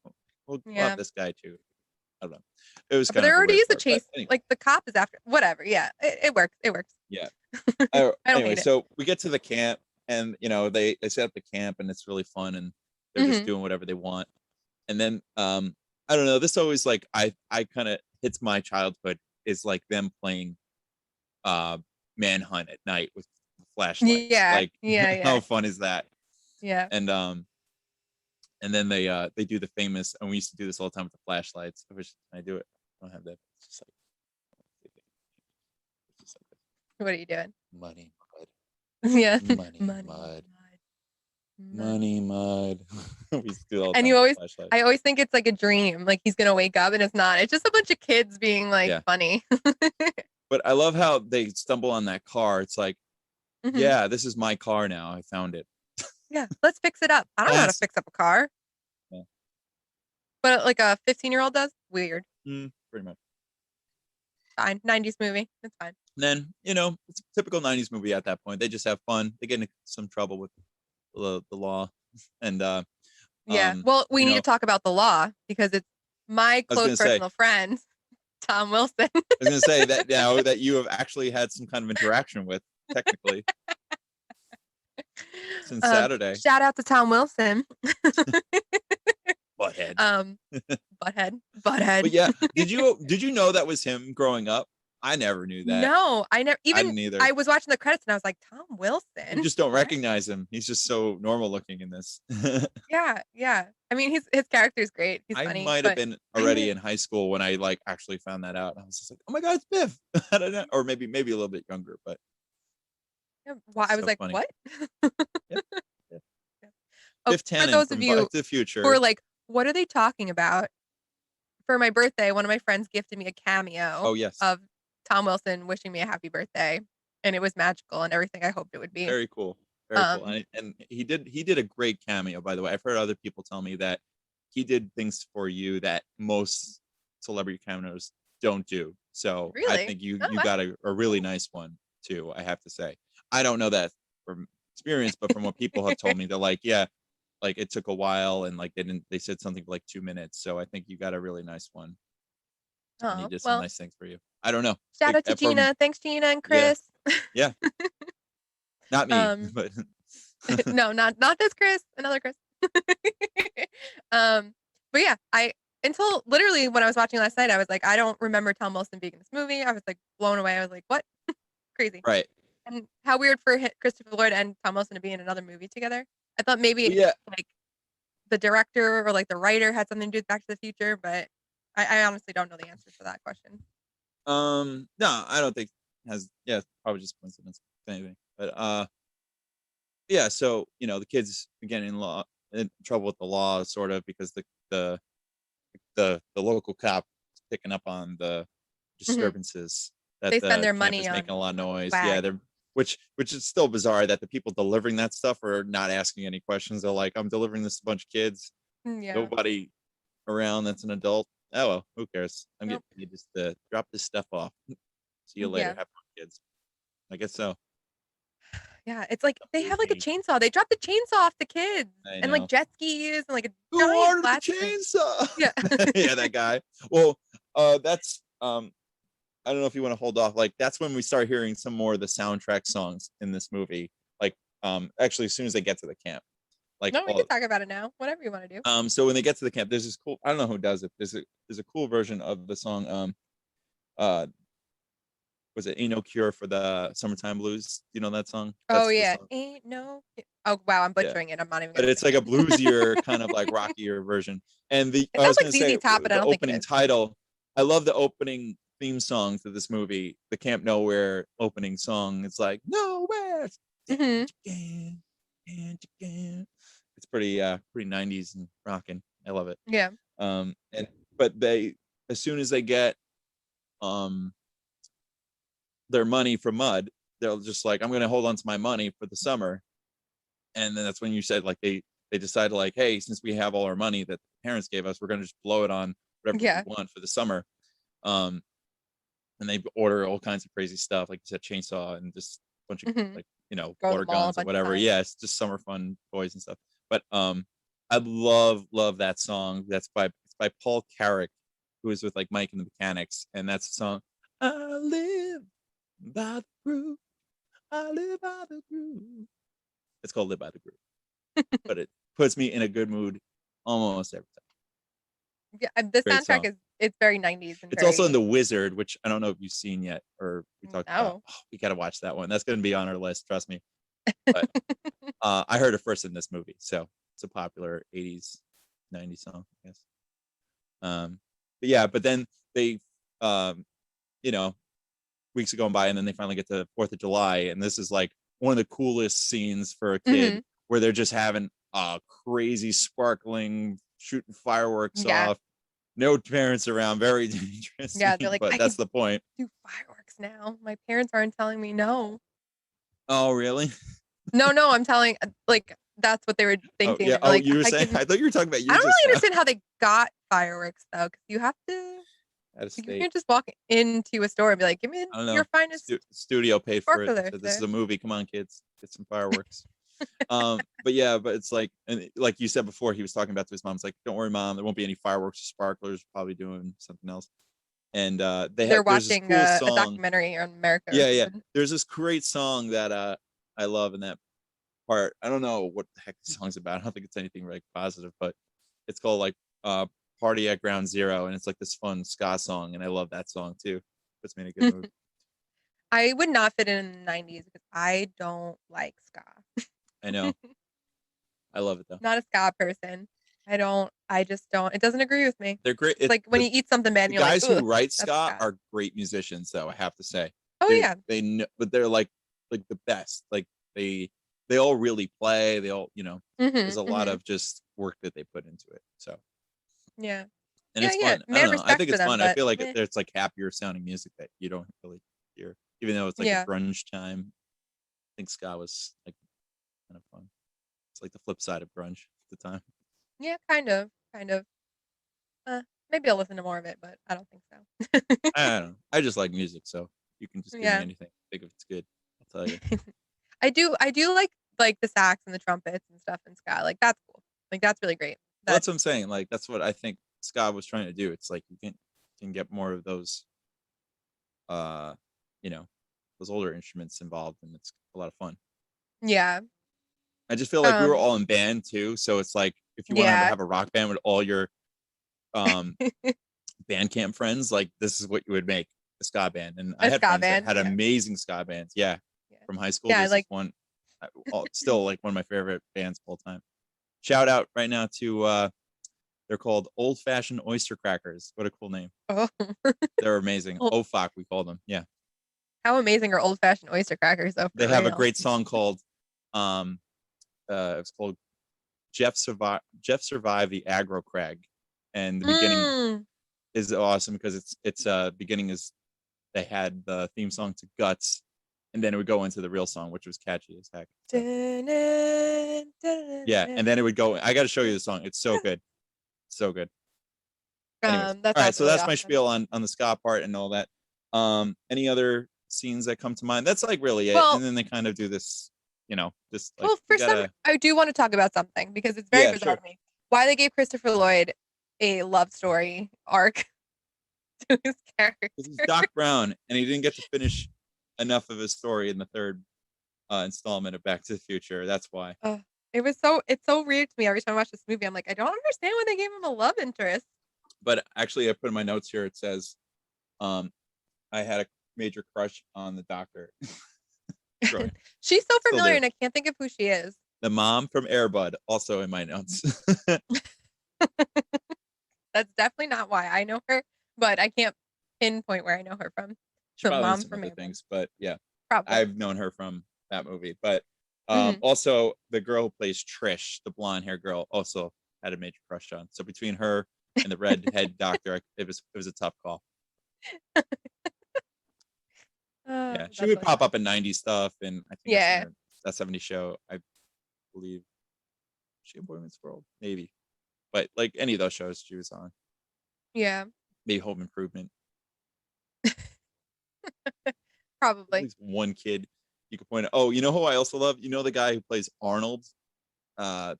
we'll have this guy too. I don't know. It was, but there already is a chase. Anyway. Like the cop is after. Whatever. Yeah, it works. It works. Yeah. Anyway, so we get to the camp. And they set up the camp, and it's really fun, and they're just doing whatever they want. And then I don't know, this always like I kind of hits my childhood, is like them playing Manhunt at night with flashlights. Yeah, like how fun is that? Yeah. And And then they do the famous, and we used to do this all the time with the flashlights. I wish I do it. I don't have that. It's just like What are you doing? money, mud, Yeah. money, mud. We used to do it all the And time you with always, flashlights. I always think it's like a dream. Like he's gonna wake up and it's not. It's just a bunch of kids being like Yeah. funny. But I love how they stumble on that car. It's like, Mhm. yeah, this is my car now. I found it. Yeah, let's fix it up. I don't know how to fix up a car. Yeah. But like a 15-year-old does? Weird. Pretty much. Fine. 90s movie. It's fine. And then, it's a typical 90s movie at that point. They just have fun. They get into some trouble with the law. And Yeah. Well, we need to talk about the law because it's my close personal friend, Tom Wilson. I was going to say that now that you have actually had some kind of interaction with, technically, since Saturday. Shout out to Tom Wilson. Butthead. Butthead. But yeah, did you know that was him growing up? I never knew that. No, I never. I didn't either. I was watching the credits and I was like, Tom Wilson. You just don't recognize him. He's just so normal looking in this. Yeah. I mean, his character is great. He's funny. I might have been already in high school when I actually found that out. I was just like, oh my God, it's Biff. I don't know, or maybe a little bit younger, but yeah, I was like, funny. what? Yeah. Oh, Biff Tannen for those from of you Back to the Future. who are like, what are they talking about? For my birthday, one of my friends gifted me a cameo. Oh yes. Of Tom Wilson wishing me a happy birthday, and it was magical and everything I hoped it would be. Very cool. Very cool. And he did a great cameo, by the way. I've heard other people tell me that he did things for you that most celebrity cameos don't do. So really? I think you got a really nice one too, I have to say. I don't know that from experience, but from what people have told me, they're like, yeah, like it took a while and like they said something for like 2 minutes. So I think you got a really nice one. And he did some nice things for you. I don't know. Shout out to Gina. Thanks, Gina and Chris. Yeah. Not me, but no, not this Chris. Another Chris. But yeah, until literally when I was watching last night, I was like, I don't remember Tom Wilson being in this movie. I was like blown away. I was like, what? Crazy. Right. And how weird for Christopher Lloyd and Tom Wilson to be in another movie together. I thought maybe like the director or like the writer had something to do with Back to the Future, but I honestly don't know the answer to that question. No, I don't think it has. Yeah, it's probably just coincidence. If anything, but yeah. So the kids again in trouble with the law, sort of, because the local cop is picking up on the disturbances that they spend their camp money is on making a lot of noise. swag. Yeah, they're which is still bizarre that the people delivering that stuff are not asking any questions. They're like, I'm delivering this to a bunch of kids. Yeah. Nobody around that's an adult. Oh well, who cares? I'm getting paid just to drop this stuff off. See you later. Have fun, kids. I guess so. Yeah, it's like they have like a chainsaw. They drop the chainsaw off the kids and like jet skis and like a Who ordered the chainsaw? Yeah. Yeah, that guy. Well, that's I don't know if you want to hold off. Like that's when we start hearing some more of the soundtrack songs in this movie. Like actually as soon as they get to the camp. Like no, we can talk about it now. Whatever you want to do. So when they get to the camp, there's this cool. I don't know who does it. There's a cool version of the song. Was it "Ain't No Cure for the Summertime Blues"? You know that song? Oh yeah, ain't no. Oh wow, I'm butchering it. I'm not even. But it's like a bluesier kind of like rockier version. And I was gonna say Top, but I don't think opening title. I love the opening theme song to this movie, the Camp Nowhere opening song. It's like nowhere. Mm-hmm. It's pretty 90s and rocking. I love it. Yeah. But they, as soon as they get their money from Mud, they're just like, I'm gonna hold on to my money for the summer. And then that's when you said like they decided like, hey, since we have all our money that the parents gave us, we're gonna just blow it on whatever we want for the summer. And they order all kinds of crazy stuff, like you said, chainsaw and just a bunch of like water guns or whatever. Yeah, it's just summer fun toys and stuff. But I love that song. It's by Paul Carrack, who is with like Mike and the Mechanics, and that's the song. I live by the groove. I live by the groove. It's called "Live by the Groove," but it puts me in a good mood almost every time. Yeah, the soundtrack it's very 90s. And it's also in The Wizard, which I don't know if you've seen yet or we talked about. Oh, we got to watch that one. That's going to be on our list. Trust me. But I heard it first in this movie, so it's a popular 80s 90s song, I guess. But yeah, but then they, you know, weeks are going by, and then they finally get to 4th of July, and this is like one of the coolest scenes for a kid, where they're just having a crazy sparkling, shooting fireworks off. No parents around, very dangerous. Yeah, they're like, but that's the point. Do fireworks now. My parents aren't telling me no. Oh, really? No, I'm telling, like, that's what they were thinking. Oh, yeah. Like, you were saying? I thought you were talking about you. I don't really understand how they got fireworks, though, because you have to. You can't just walk into a store and be like, give me your finest. Studio paid for it. So this is a movie. Come on, kids. Get some fireworks. But yeah, but it's like, and like you said before, he was talking about to his mom. It's like, don't worry, Mom. There won't be any fireworks or sparklers. Probably doing something else. And they're watching a documentary on America. Yeah. There's this great song that I love in that part. I don't know what the heck the song's about. I don't think it's anything like positive, but it's called like Party at Ground Zero, and it's like this fun ska song, and I love that song too. Puts me in a good mood. I would not fit in the 90s because I don't like ska. I know. I love it though. Not a ska person. I just don't. It doesn't agree with me. They're great. It's like when you eat something bad, and you're guys like, who write ska are great musicians, though, I have to say. Oh, yeah. They know, but they're like the best. Like they all really play. They all, there's a lot of just work that they put into it. So yeah. And it's fun. I don't know. I think it's fun. I feel like it's like happier sounding music that you don't really hear, even though it's like a grunge time. I think ska was like kind of fun. It's like the flip side of grunge at the time. Yeah, kind of. Maybe I'll listen to more of it, but I don't think so. I don't know. I just like music, so you can just give me anything. Think if it's good, I'll tell you. I do like the sax and the trumpets and stuff in ska. Like that's cool. Like that's really great. That's what I'm saying. Like that's what I think ska was trying to do. It's like you can get more of those those older instruments involved, and it's a lot of fun. Yeah. I just feel like we were all in band too, so it's like if you want to have a rock band with all your band camp friends, like this is what you would make, a ska band. And I had friends that had amazing ska bands. Yeah. From high school. Yeah, like one still like one of my favorite bands of all time. Shout out right now to they're called Old Fashioned Oyster Crackers. What a cool name. Oh. They're amazing. OFAC, we call them. Yeah. How amazing are Old Fashioned Oyster Crackers though? They have a great song called it's called Jeff Survived the Aggro Crag. And the beginning is awesome because it's beginning is they had the theme song to Guts, and then it would go into the real song, which was catchy as heck. So. Yeah, and then it would go. I got to show you the song. It's so good, so good. Anyways, all right, so that's my spiel on the ska part and all that. Any other scenes that come to mind? That's like really it. And then they kind of do this, just like. Well, I do want to talk about something because it's very bizarre to me. Why they gave Christopher Lloyd a love story arc to his character. He's Doc Brown, and he didn't get to finish enough of his story in the third installment of Back to the Future. That's why. It's so weird to me every time I watch this movie. I'm like, I don't understand why they gave him a love interest. But actually, I put in my notes here. It says, I had a major crush on the doctor. She's so familiar, and I can't think of who she is. The mom from Air Bud, also in my notes. That's definitely not why I know her, but I can't pinpoint where I know her from. She mom from other things, but yeah, probably. I've known her from that movie. But also the girl who plays Trish, the blonde hair girl, also had a major crush on. So between her and the redhead doctor, it was a tough call. Yeah, she would pop up in 90s stuff, and I think that 70s show, I believe. She in Boy Meets World, maybe. But like any of those shows she was on. Yeah. Maybe Home Improvement. Probably. At least one kid you could point out. Oh, you know who I also love? You know the guy who plays Arnold? The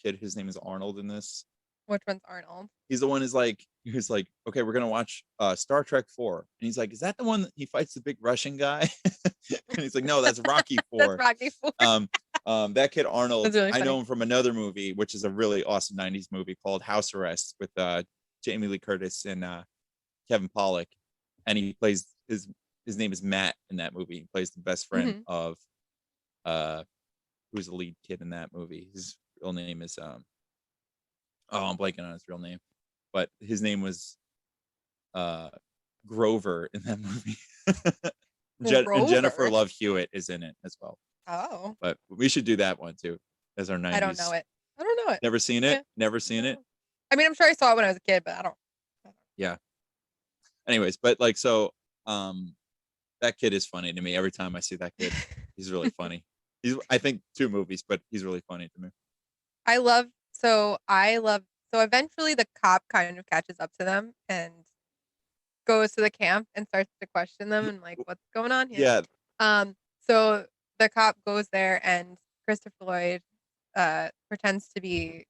kid, his name is Arnold in this. Which one's Arnold? He's the one who's like, okay, we're gonna watch Star Trek 4. And he's like, is that the one that he fights the big Russian guy? And he's like, no, that's Rocky 4. That's Rocky 4. That kid Arnold, really I know him from another movie, which is a really awesome 90s movie called House Arrest with Jamie Lee Curtis and Kevin Pollak. And he plays his name is Matt in that movie. He plays the best friend of who's the lead kid in that movie. His real name is Oh, I'm blanking on his real name, but his name was Grover in that movie. And Jennifer Grover. Love Hewitt is in it as well. Oh, But we should do that one too, as our 90s. I don't know it. I don't know it. Never seen it? Yeah. Never seen it? I mean, I'm sure I saw it when I was a kid, but I don't. Yeah. Anyways, but like, so that kid is funny to me. Every time I see that kid, he's really funny. I think 2 movies, but he's really funny to me. So eventually the cop kind of catches up to them and goes to the camp and starts to question them and like, what's going on here? Yeah. So the cop goes there and Christopher Lloyd pretends to be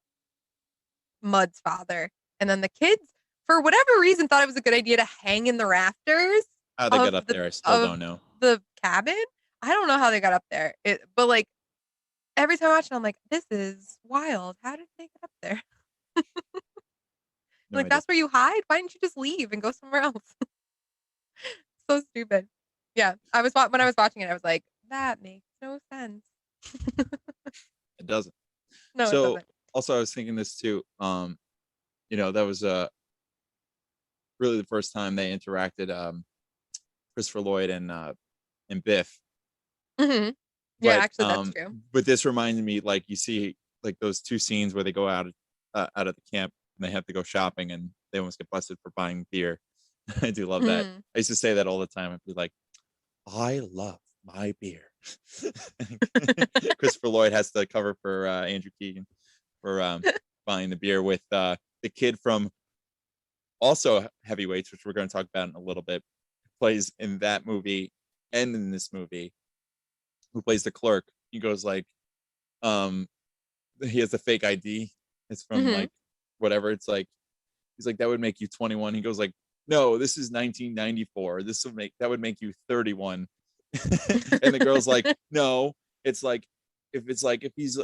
Mud's father. And then the kids, for whatever reason, thought it was a good idea to hang in the rafters. How they got up there, I still don't know. The cabin? I don't know how they got up there. But like every time I watch it, I'm like, this is wild. How did they get up there? No idea. That's where you hide? Why didn't you just leave and go somewhere else? So stupid. Yeah. When I was watching it, I was like, that makes no sense. It doesn't. No, So, it doesn't. Also, I was thinking this too. That was really the first time they interacted, Christopher Lloyd and Biff. Mm-hmm. Yeah, actually, that's true. But this reminded me, like, you see, like those 2 scenes where they go out of the camp and they have to go shopping and they almost get busted for buying beer. I do love that. I used to say that all the time. I'd be like, I love my beer. Christopher Lloyd has to cover for Andrew Keegan for buying the beer with the kid from also Heavyweights, which we're going to talk about in a little bit, plays in that movie and in this movie, who plays the clerk. He goes like, he has a fake ID. It's from like whatever. It's like, he's like, that would make you 21. He goes like, no, this is 1994. That would make you 31. And the girl's like, no, it's like, if he's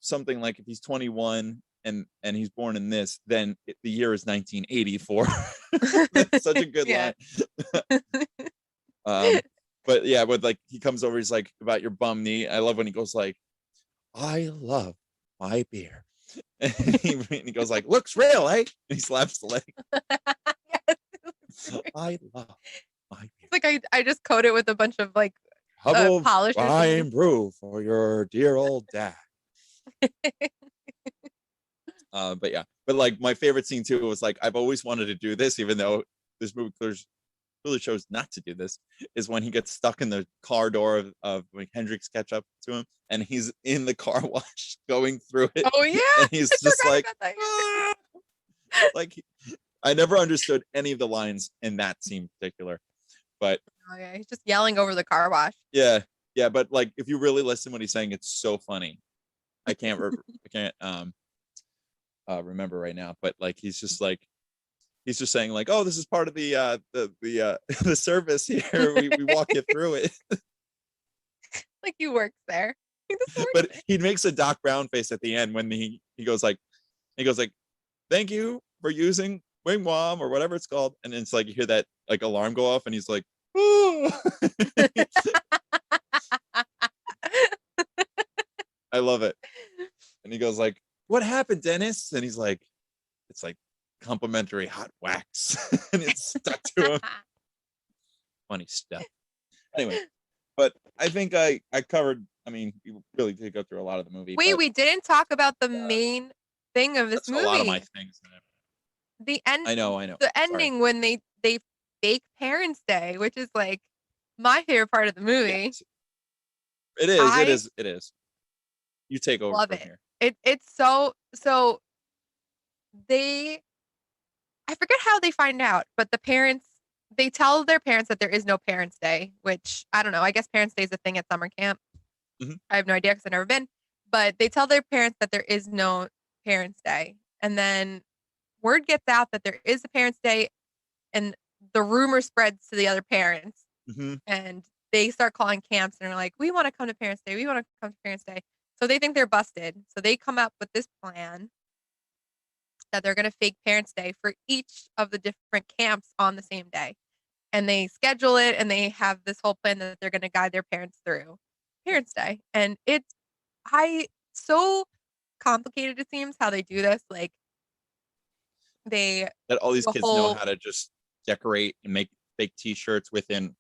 something like if he's 21 and he's born in this, then the year is 1984. That's such a good line. But yeah, but like he comes over, he's like, about your bum knee. I love when he goes like, I love my beer. And he goes like, looks real, eh? And he slaps the leg. I love my beer. It's like I just coat it with a bunch of like polishes. Rye brew for your dear old dad. But yeah, but like my favorite scene too was like, I've always wanted to do this, even though this movie really chose not to do this, is when he gets stuck in the car door of when Hendrix catch up to him and he's in the car wash going through it. Oh yeah. And he's just like, like I never understood any of the lines in that scene in particular, but oh yeah, he's just yelling over the car wash. Yeah, but like if you really listen to what he's saying, it's so funny. I can't remember right now, but like he's just saying like, oh, this is part of the the service here. We walk you through it. Like you work there. But he makes a Doc Brown face at the end when he goes like, thank you for using Wigwam or whatever it's called, and it's like you hear that like alarm go off, and he's like, oh. I love it. And he goes like, what happened, Dennis? And he's like, it's like complimentary hot wax. And it's stuck to him. Funny stuff. Anyway, but I think I covered, I mean, we really did go through a lot of the movie. Wait, we didn't talk about the main thing of this movie. A lot of my things. The end. I know. The ending when they fake Parents' Day, which is like my favorite part of the movie. Yes. It is. You take over love from it. here. It's so I forget how they find out, but they tell their parents that there is no Parents' Day, which I don't know. I guess Parents' Day is a thing at summer camp. Mm-hmm. I have no idea because I've never been, but they tell their parents that there is no Parents' Day. And then word gets out that there is a Parents' Day and the rumor spreads to the other parents. Mm-hmm. And they start calling camps and are like, we want to come to Parents' Day. We want to come to Parents' Day. So they think they're busted. So they come up with this plan that they're going to fake Parents' Day for each of the different camps on the same day. And they schedule it and they have this whole plan that they're going to guide their parents through Parents' Day. And so complicated it seems how they do this. Like they That all these do a kids know whole how to just decorate and make fake T-shirts within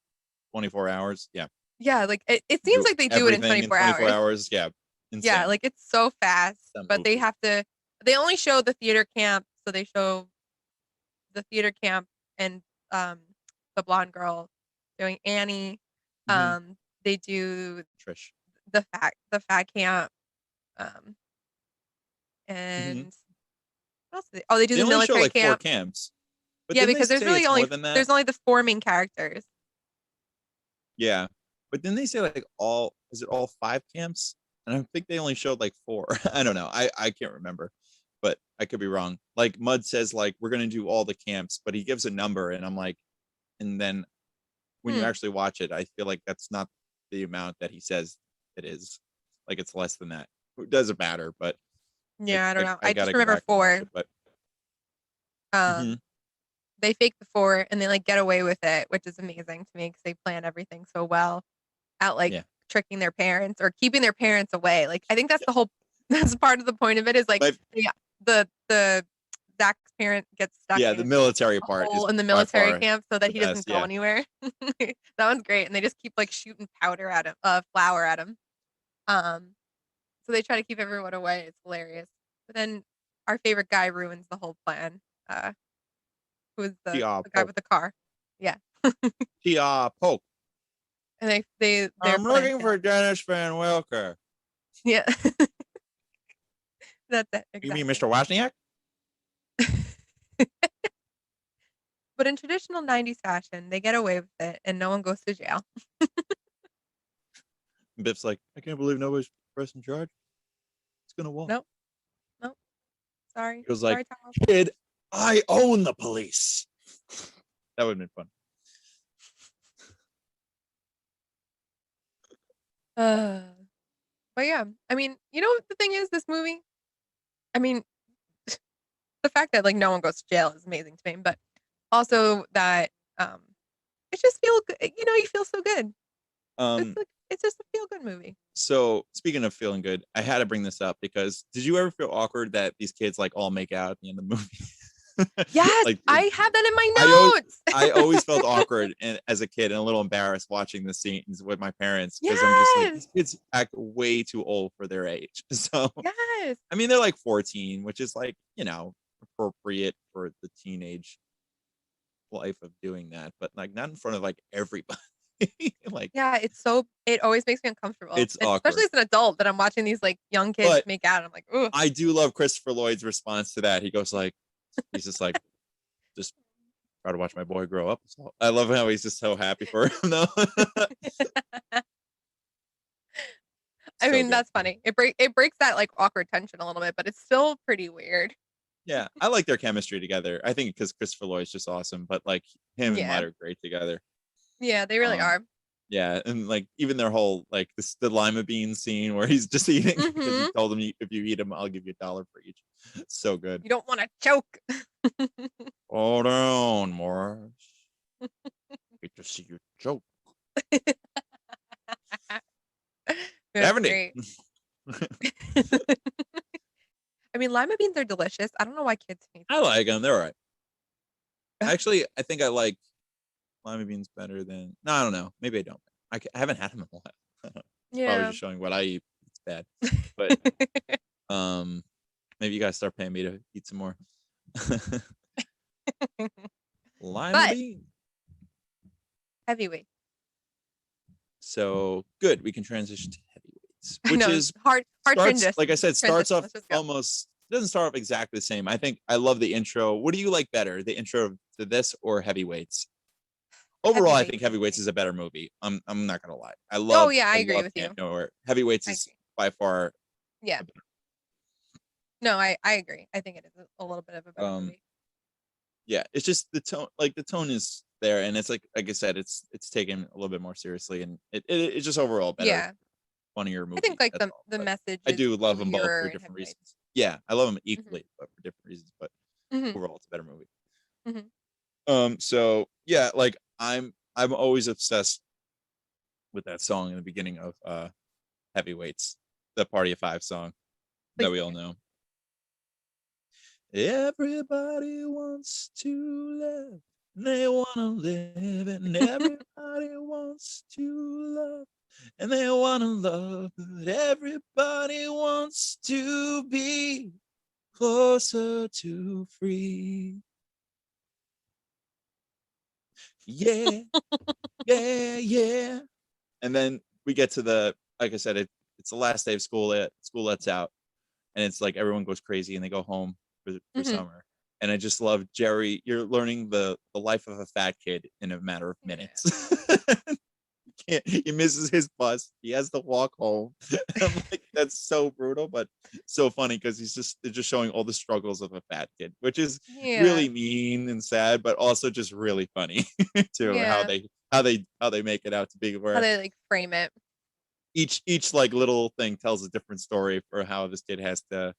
24 hours. Yeah, yeah, like it seems do like they do it in everything 24 24 hours. hours. Yeah, Yeah, insane. like it's so fast, That but they movie. have to. They only show the theater camp, so they show the theater camp and um the blonde girl doing Annie. Mhm. They do Trish. the fat camp, Mhm. and what else? Oh, they do They the only show military like 4 camp. camps, but Yeah, then they because say it's more than that. there's only the 4 main characters. Yeah, but then they say like is it all 5 camps? And I think they only showed like 4. I don't know. I can't remember, but I could be wrong. Like Mud says like we're gonna do all the camps, but he gives a number, and I'm like, and then when you Hmm. actually watch it, I feel like that's not the amount that he says it is. Like it's less than that. It doesn't matter, but Yeah, I don't know. I I just gotta go remember back and watch 4. it. But Um, mhm. they fake the 4 and they like get away with it, which is amazing to me because they plan everything so well at like Yeah, tricking their parents or keeping their parents away. Like I think that's the whole that's part of the point of it is like my, the Zach's parent gets stuck yeah, in the military a part is hole in the by military far camp so that the he doesn't best. go Yeah, anywhere. That one's great, and they just keep like shooting powder at him, flour at him. Um, so they try to keep everyone away. It's hilarious. But then our favorite guy ruins the whole plan. Who is Tia the guy Poke, with the car? Yeah, Tia Poke. and their I'm plan looking for fails. Dennis Van Wilker. Yeah, that's it You mean exactly. Mr. Wozniak? But in traditional '90s fashion, they get away with it, and no one goes to jail. And Biff's like, I can't believe nobody's pressing charge. It's gonna walk. Nope, nope. Sorry, He was like, sorry, Tom. kid, I own the police. That would have been fun. But yeah, I mean, you know what the thing is, this movie. I mean, the fact that like no one goes to jail is amazing to me, but also that um, it just feel good. You know, you feel so good. Um, It's just a feel good movie. so speaking of feeling good, I had to bring this up because did you ever feel awkward that these kids like all make out at the end of the movie? Yes, Like I have that in I always, my notes. I always felt awkward and as a kid and a little embarrassed watching the scenes with my parents because I'm just like Yes, these kids act way too old for their age. So yes. I mean they're like 14, which is like, appropriate for the teenage life of doing that, but like not in front of like everybody. Like Yeah, it always makes me uncomfortable, it's especially awkward. as an adult that I'm watching these like young kids But make out. I'm like, ooh, I do love Christopher Lloyd's response to that. He goes like, he's just like, just try to watch my boy grow up. So I love how he's just so happy for him though. I So mean, good. that's funny. It breaks that like awkward tension a little bit, but it's still pretty weird. Yeah, I like their chemistry together. I think because Christopher Lloyd's just awesome, but like him and Yeah, Mudd are great together. yeah, they really Um, are. yeah, and like even their whole like the lima bean scene where he's just eating because he Hmm. told him if you eat them, I'll give you $1 for each. So good. You don't want to choke. Hold on, Morris. Hate to see you choke. That's 70. great. I mean, lima beans are delicious. I don't know why kids hate I like them. They're all right. them. Actually, I think I like lima beans better than. No, I don't know. Maybe I don't. I haven't had them in a while. Probably Yeah. just showing what I eat. It's bad. But maybe you guys start paying me to eat some more. Lima But bean. heavyweight. So good. We can transition to heavyweights, I which know. is Hard starts transition. like I said, starts Transition. off Let's just go. almost doesn't start off exactly the same. I think I love the intro. What do you like better, the intro to this or heavyweights? Overall, I Heavyweight think for Heavyweights me. is a better movie. I'm not gonna lie. Oh yeah, I I agree love with you. Camp Nowhere. Heavyweights I is agree. by far Yeah. a better. No, I agree. I think it is a little bit of a better movie. Yeah, it's just the tone is there, and it's like I said, it's taken a little bit more seriously, and it's just overall better, Yeah. funnier I think movie. like That's the all. the But message I is do love them both clearer for in different Heavyweight. reasons. Yeah, I love them Hmm. equally, but for different reasons. But Hmm. overall, it's a better movie. Hmm. So yeah, like I'm always obsessed with that song in the beginning of Heavyweights, the Party of Five song that Please we sing all it. know. Everybody wants to love. And they want to live. And everybody wants to love. And they want to love. But everybody wants to be closer to free. Yeah. Yeah. And then we get to the, like I said, it's the last day of school. School lets out. And it's like everyone goes crazy and they go home for summer. And I just love Jerry. You're learning the life of a fat kid in a matter of minutes. He misses his bus. He has to walk home. I'm like, that's so brutal, but so funny because they're just showing all the struggles of a fat kid, which is really mean and sad, but also just really funny too. How they make it out to be, where how they like frame it. Each like little thing tells a different story for how this kid has to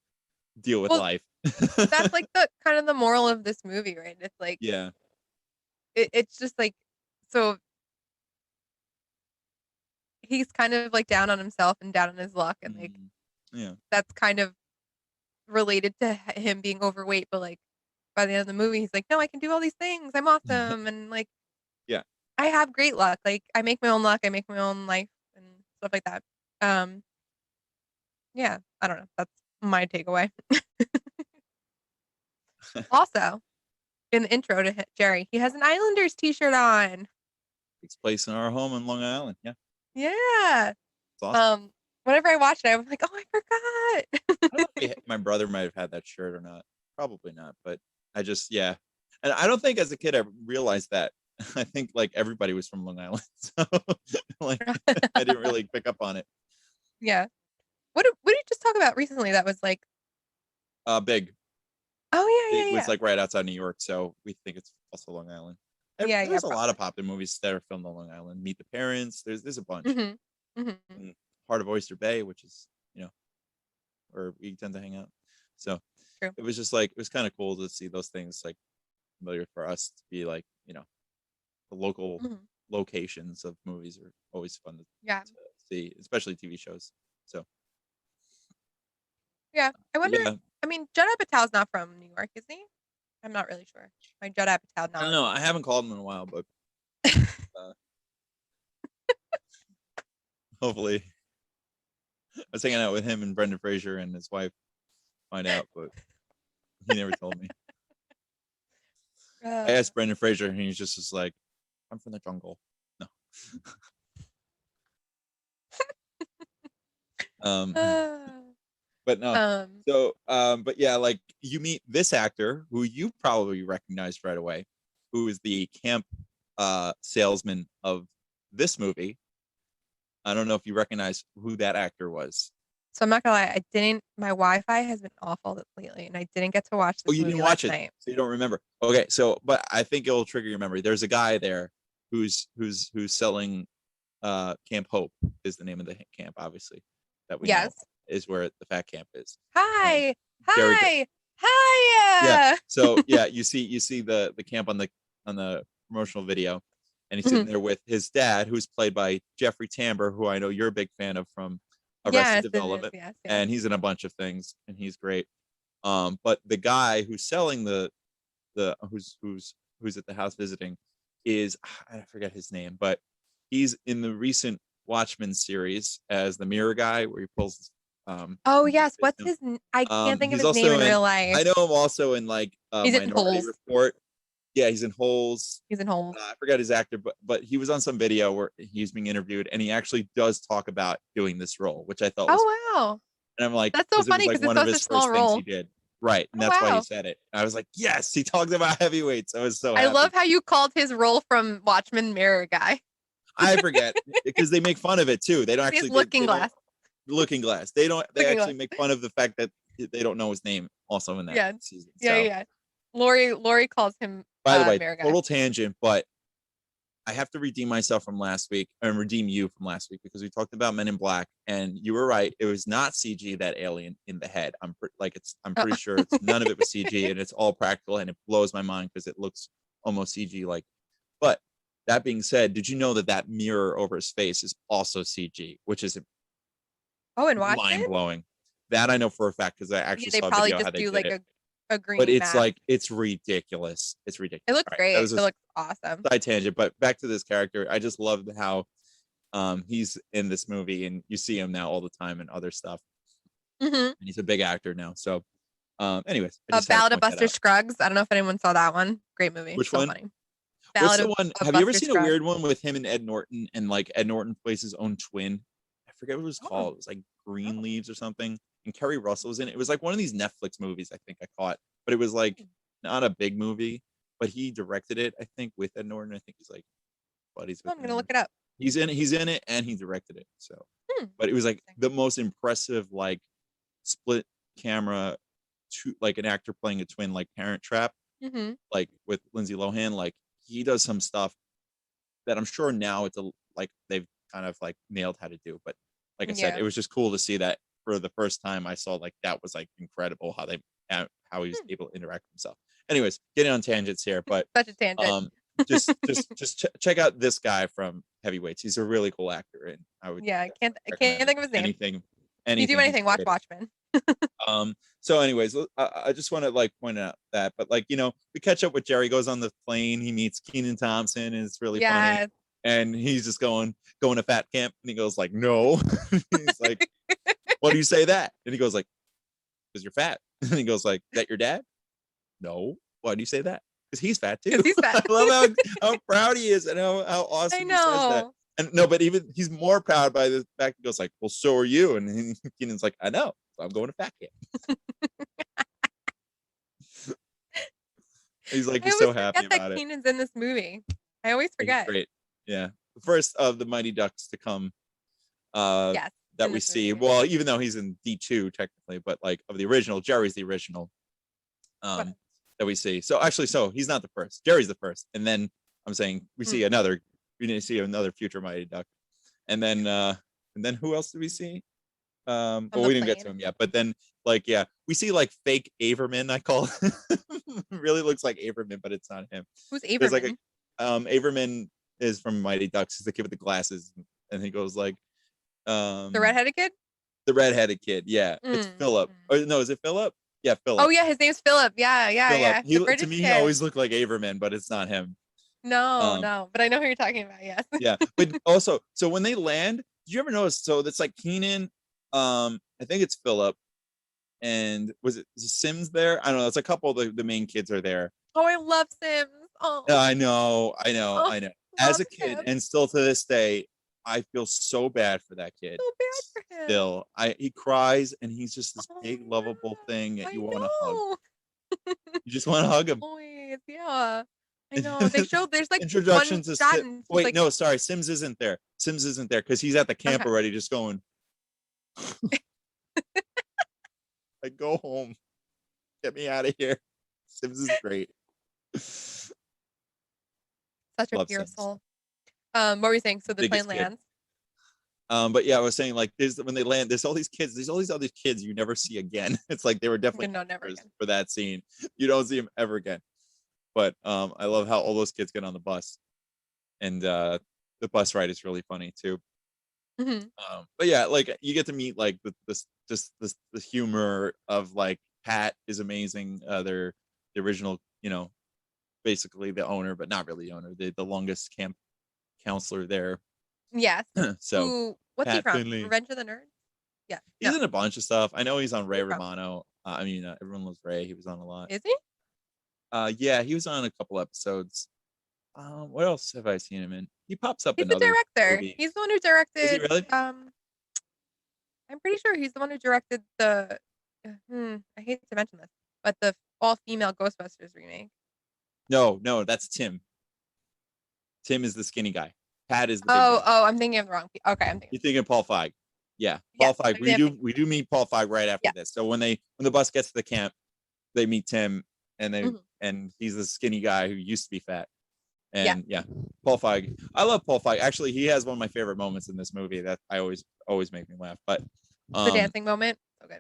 deal with life. That's like the kind of the moral of this movie, right? It's like, it's just like, so he's kind of like down on himself and down on his luck, and like that's kind of related to him being overweight, but like by the end of the movie he's like, no, I can do all these things, I'm awesome. And like, I have great luck, like I make my own luck, I make my own life and stuff like that. I don't know, that's my takeaway. Also, in the intro to Jerry, he has an Islanders t-shirt on. Takes place in our home in Long Island. Yeah. It's awesome. Whenever I watched it, I was like, oh, I forgot. I don't know if my brother might have had that shirt or not. Probably not, but I just, and I don't think as a kid I realized that. I think like everybody was from Long Island, so like I didn't really pick up on it. Yeah. What did you just talk about recently that was like Big? Oh yeah, It was like right outside New York, so we think it's also Long Island. There's a lot of popular movies that are filmed on Long Island. Meet the Parents. There's a bunch. Heart of Oyster Bay, which is where we tend to hang out. So it was just like, it was kind of cool to see those things like familiar for us to be like, the local locations of movies are always fun to see, especially TV shows. So I wonder. I mean, Judd Apatow's not from New York, is he? I'm not really sure. My Judd Apatow knowledge. I don't know. I haven't called him in a while, but hopefully. I was hanging out with him and Brendan Fraser and his wife. Find out, but he never told me. I asked Brendan Fraser, and he's just like, "I'm from the jungle." No. But no. But yeah, like you meet this actor who you probably recognized right away, who is the camp salesman of this movie. I don't know if you recognize who that actor was. So I'm not gonna lie, I didn't. My Wi-Fi has been awful lately, and I didn't get to watch this. You didn't watch it, night. So you don't remember. Okay, so but I think it'll trigger your memory. There's a guy there who's selling Camp Hope is the name of the camp, obviously, that we know is where the fat camp is. Hi. Yeah. So you see the camp on the promotional video, and he's sitting there with his dad, who's played by Jeffrey Tambor, who I know you're a big fan of from Arrested Development, and he's in a bunch of things, and he's great. But the guy who's selling the who's at the house visiting is, I forget his name, but he's in the recent Watchmen series as the Meara guy, where he pulls. Oh yes, what's his? I can't think of his name in real life. I know him also in like Minority Report. Yeah, he's in Holes. I forgot his actor, but he was on some video where he's being interviewed, and he actually does talk about doing this role, which I thought was wow. And I'm like, that's so funny because one of his first things he did. Right, and that's why he said it. I was like, yes, he talks about heavyweights. I was so happy. I love how you called his role from Watchmen Meara guy. I forget because they make fun of it too. They don't actually Looking Glass. Looking Glass. They actually make fun of the fact that they don't know his name also in that season. Yeah. Lori calls him by the way, total tangent, but I have to redeem myself from last week and redeem you from last week because we talked about Men in Black and you were right. It was not CG, that alien in the head. I'm pretty sure none of it was CG and it's all practical, and it blows my mind because it looks almost CG like. But that being said, did you know that mirror over his face is also CG, which is and mind blowing? That I know for a fact because I actually saw a video how they did it. a green but it's mask. like it's ridiculous. It's ridiculous. It looks All right, great. that was It a looks awesome. side tangent, but back to this character. I just love how he's in this movie, and you see him now all the time and other stuff. And he's a big actor now. So, anyways, I just Ballad of Buster Scruggs. I don't know if anyone saw that one. Great movie. Which so one? Funny. What's the Ballad one? of Have you ever Buster seen Scruggs. a weird one with him and Ed Norton, and like Ed Norton plays his own twin? I forget what it was called. It was like Green Leaves or something. And Kerry Russell was in it. It was like one of these Netflix movies I think I caught, but it was like not a big movie. But he directed it, I think, with Ed Norton. I think he's like buddies with I'm gonna him. look it up. He's in it, and he directed it. So, but it was like the most impressive, like split camera, like an actor playing a twin, like Parent Trap, like with Lindsay Lohan. Like he does some stuff that I'm sure now it's like they've kind of like nailed how to do. But like I said, it was just cool to see that for the first time. I saw like that was like incredible how he was able to interact with himself. Anyways, getting on tangents here, but such a tangent. just check out this guy from Heavyweights. He's a really cool actor, and I would I can't think of his name. Anything. You do anything, watch Watchmen. So anyways, I just want to like point out that, but like, you know, we catch up with Jerry, goes on the plane, he meets Kenan Thompson, and it's really funny. And he's just going to fat camp, and he goes like, no. He's like, why do you say that? And he goes like, because you're fat. And he goes like, that your dad? No. Why do you say that? Because he's fat too. He's fat. I love how proud he is and how awesome he says that. And no, but even he's more proud by the fact he goes like, well, so are you. And Kenan's like, I know. So I'm going to fat camp. He's like, he's so happy about it. Kenan's in this movie. I always forget. Great. Yeah. The first of the Mighty Ducks to come that we see. Movie. Well, even though he's in D2 technically, but like of the original, Jerry's the original that we see. So actually, he's not the first. Jerry's the first. And then I'm saying we see another. We didn't see another future Mighty Duck. And then who else did we see? Well, we didn't get to him yet. But then like, we see like fake Averman, I call it. Really looks like Averman, but it's not him. Who's Averman? Like Averman is from Mighty Ducks. He's the kid with the glasses, and he goes like the redheaded kid? The redheaded kid, yeah. It's Philip. Or no, is it Philip? Yeah, Philip. Oh yeah, his name's Philip. Yeah. Philip. To me, he always looked like Averman, but it's not him. No, but I know who you're talking about. Yes. Yeah, but also, so when they land, did you ever notice? So that's like Kenan. I think it's Philip, and was it Sims there? I don't know. It's a couple of the main kids are there. Oh, I love Sims. Oh, I know. As a kid, and still to this day, I feel so bad for that kid. So bad for him. Still, he cries, and he's just this big, lovable thing that you want to hug. You just want to hug him. Always, yeah. I know. They showed there's like introduction to Sims. Wait, no, sorry. Sims isn't there. Sims isn't there because he's at the camp already, just going. Like, go home. Get me out of here. Sims is great. Such a pure soul. What were you saying? So the plane lands. But yeah, I was saying like when they land, there's all these kids, there's all these other kids you never see again. It's like they were definitely never again. For that scene. You don't see them ever again. But I love how all those kids get on the bus, and the bus ride is really funny too. But yeah, like you get to meet like the humor of like Pat is amazing. They're the original, basically the owner, but not really the owner. The longest camp counselor there. Yes. So what's Pat he from? Finley. Revenge of the Nerds? Yeah. He's in a bunch of stuff. I know he's on Ray Romano. Everyone loves Ray. He was on a lot. Is he? Yeah, he was on a couple episodes. What else have I seen him in? He pops up. He's the director. Movie. He's the one who directed. Is he really? I'm pretty sure he's the one who directed the. I hate to mention this, but the all-female Ghostbusters remake. No, that's Tim. Tim is the skinny guy. Pat is the. I'm thinking of the wrong. Okay, I'm thinking. You're thinking Paul Feig. Yeah, Paul Feig. We do meet Paul Feig right after this. So when the bus gets to the camp, they meet Tim, and and he's the skinny guy who used to be fat. And Paul Feig. I love Paul Feig. Actually, he has one of my favorite moments in this movie that I always make me laugh. But the dancing moment. Okay.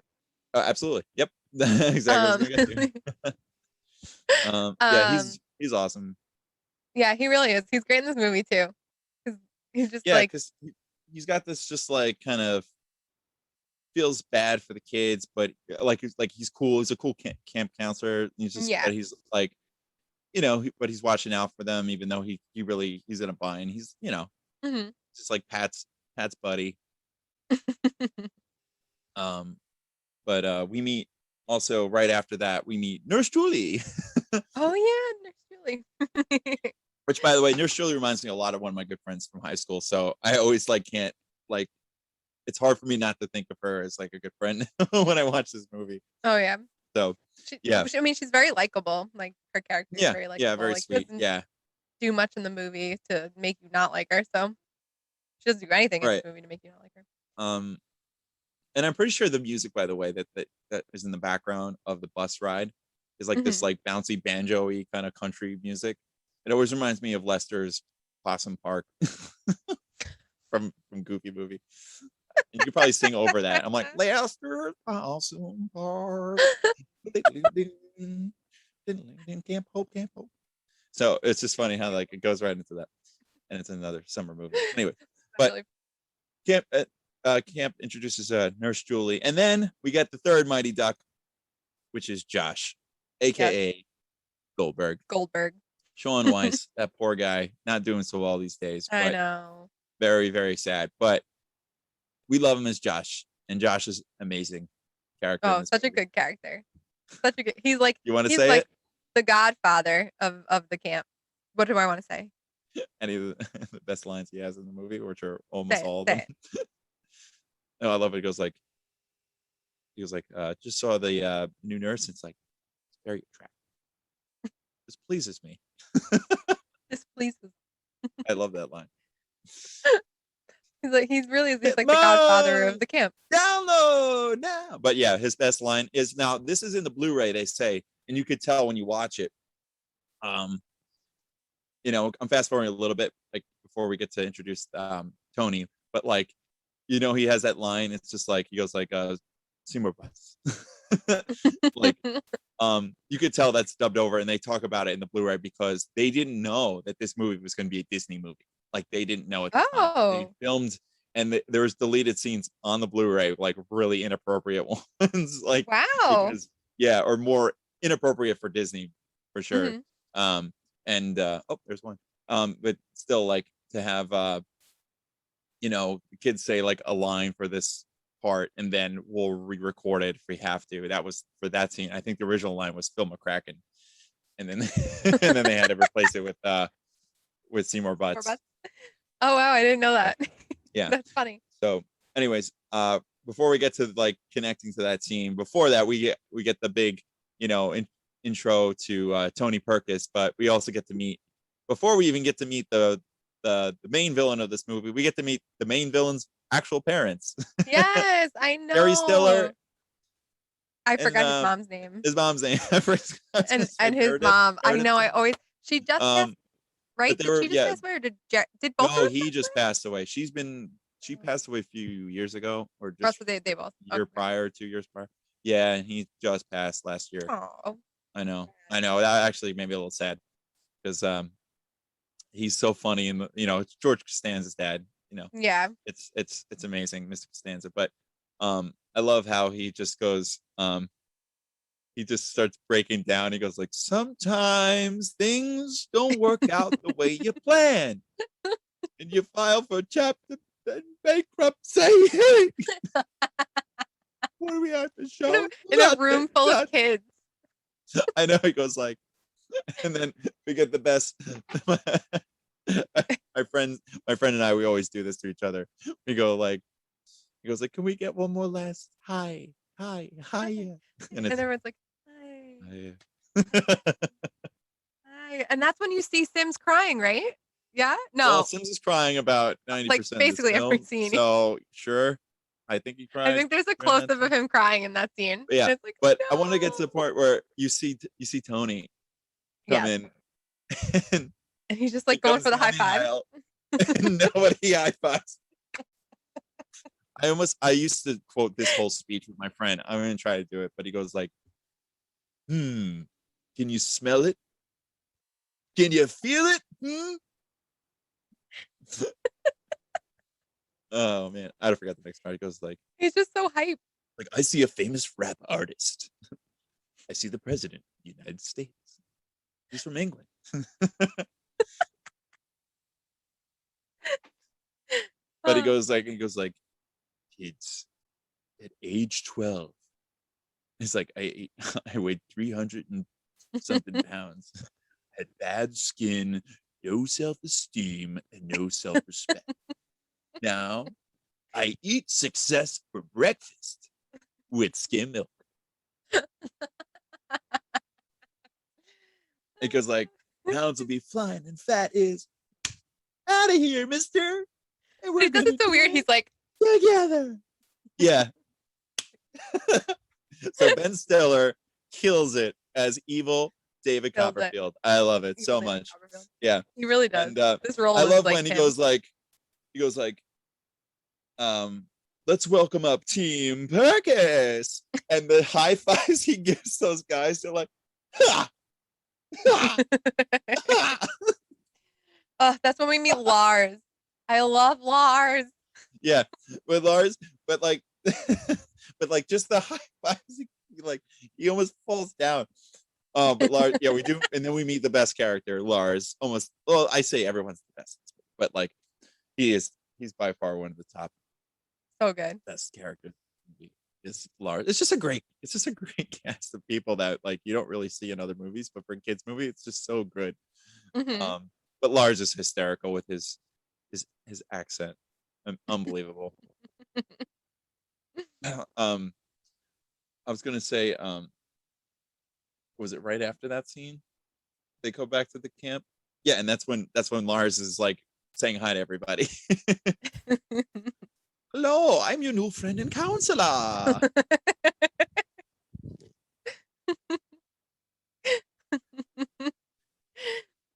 Absolutely. Yep. Exactly. He's awesome. Yeah, he really is. He's great in this movie too. He's just because he's got this just like kind of feels bad for the kids, but like he's cool. He's a cool camp counselor. But he's like, but he's watching out for them, even though he's in a bind. He's just like Pat's buddy. But we meet also right after that. We meet Nurse Julie. Oh yeah, Nurse Julie. Which, by the way, Nurse Julie reminds me a lot of one of my good friends from high school. So I always can't it's hard for me not to think of her as like a good friend when I watch this movie. Oh yeah. So I mean, she's very likable. Like her character is very likable. Yeah, very sweet. Yeah. Do much in the movie to make you not like her. So she doesn't do anything in the movie to make you not like her. And I'm pretty sure the music, by the way, that is in the background of the bus ride is like this like bouncy banjo-y kind of country music. It always reminds me of Lester's Possum Park from Goofy Movie. You could probably sing over that. I'm like, Lester's Possum Park. Camp Hope. So it's just funny how like it goes right into that, and it's another summer movie. Anyway, but Camp introduces Nurse Julie, and then we get the third Mighty Duck, which is Josh, aka Goldberg. Shaun Weiss, that poor guy, not doing so well these days. I know. Very, very sad. But we love him as Josh, and Josh is amazing character. Oh, such a good character. He's like, you want to say it? The godfather of the camp. What do I want to say? Any of the best lines he has in the movie, which are almost all of them. No, I love it. He goes like, just saw the new nurse. It's like, it's very attractive. This pleases me. This pleases. I love that line. He's like the godfather of the camp. Download now. But yeah, his best line is, now this is in the Blu-ray, they say, and you could tell when you watch it. I'm fast forwarding a little bit, like before we get to introduce Tony, but like, he has that line. It's just like, he goes like, Seymour Butts. Like, you could tell that's dubbed over, and they talk about it in the Blu-ray because they didn't know that this movie was going to be a Disney movie. Like, they didn't know it. They filmed, and there was deleted scenes on the Blu-ray, like really inappropriate ones. Like, wow. Because, or more inappropriate for Disney for sure. There's one. But still, like, to have the kids say like a line for this part, and then we'll re-record it if we have to. That was for that scene. I think the original line was Phil McCracken, and then and then they had to replace it with Seymour Butts. Oh wow, I didn't know that. Yeah, that's funny. So, anyways, before we get to like connecting to that scene, before that we get the big intro to Tony Perkis, but we also get to meet, before we even get to meet the main villain of this movie, we get to meet the main villain's actual parents. Yes, I know. Terry Stiller. I forgot his mom's name. His mom's name. and his mom. I know. She just passed, right? Did she just pass away, or did both? No, he just passed away. She passed away a few years ago, or just they both year prior, 2 years prior. Yeah, and he just passed last year. Oh. I know. That actually made me a little sad because he's so funny, and it's George Costanza's dad. Yeah, it's amazing, Mr. Costanza. But I love how he just goes, he just starts breaking down. He goes like, sometimes things don't work out the way you plan, and you file for chapter bankruptcy. What do we have to show? In a room full of kids. I know. He goes like, and then we get the best. my friend and I, we always do this to each other. We go like, he goes like, can we get one more last hi, and everyone's like, hi. Hi. And that's when you see Sims crying, right? Yeah. No. Well, Sims is crying about 90% like basically of the film, every scene. So sure, I think he cried. I think there's a close-up of him crying in that scene. Yeah, like, but no. I want to get to the part where you see Tony come in, and he's just like going for the high five. And nobody high fives. I used to quote this whole speech with my friend. I'm gonna try to do it, but he goes like, can you smell it? Can you feel it? Oh man, I forgot the next part. It goes He's just so hype. like I see a famous rap artist. I see the president of the United States. He's from England. But he goes like, kids, at age 12, he's like, I weighed 300 and something pounds, had bad skin, no self-esteem, and no self-respect. Now I eat success for breakfast with skim milk. It goes like, pounds will be flying and fat is out of here, mister. And He does it so weird. He's like, together. Yeah. So Ben Stiller kills it as evil David Kills it. Copperfield. I love it Evil so David much. Copperfield. Yeah. He really does. And This role I is love like when he him. goes like, let's welcome up Team Perkis. And the high fives he gives those guys, they're like, ha! Ha! Ha! That's when we meet Lars. I love Lars. Yeah, with Lars, but like, but like just the high fives, he almost falls down. But Lars, yeah, we do, and then we meet the best character, Lars. Almost, well, I say everyone's the best, but like, he's by far one of the top. So good. Best character is Lars. It's just a great cast of people that like you don't really see in other movies, but for a kids movie, it's just so good. Mm-hmm. But Lars is hysterical with his accent. Unbelievable. I was gonna say, was it right after that scene they go back to the camp? Yeah, and that's when Lars is like saying hi to everybody. Hello, I'm your new friend and counselor.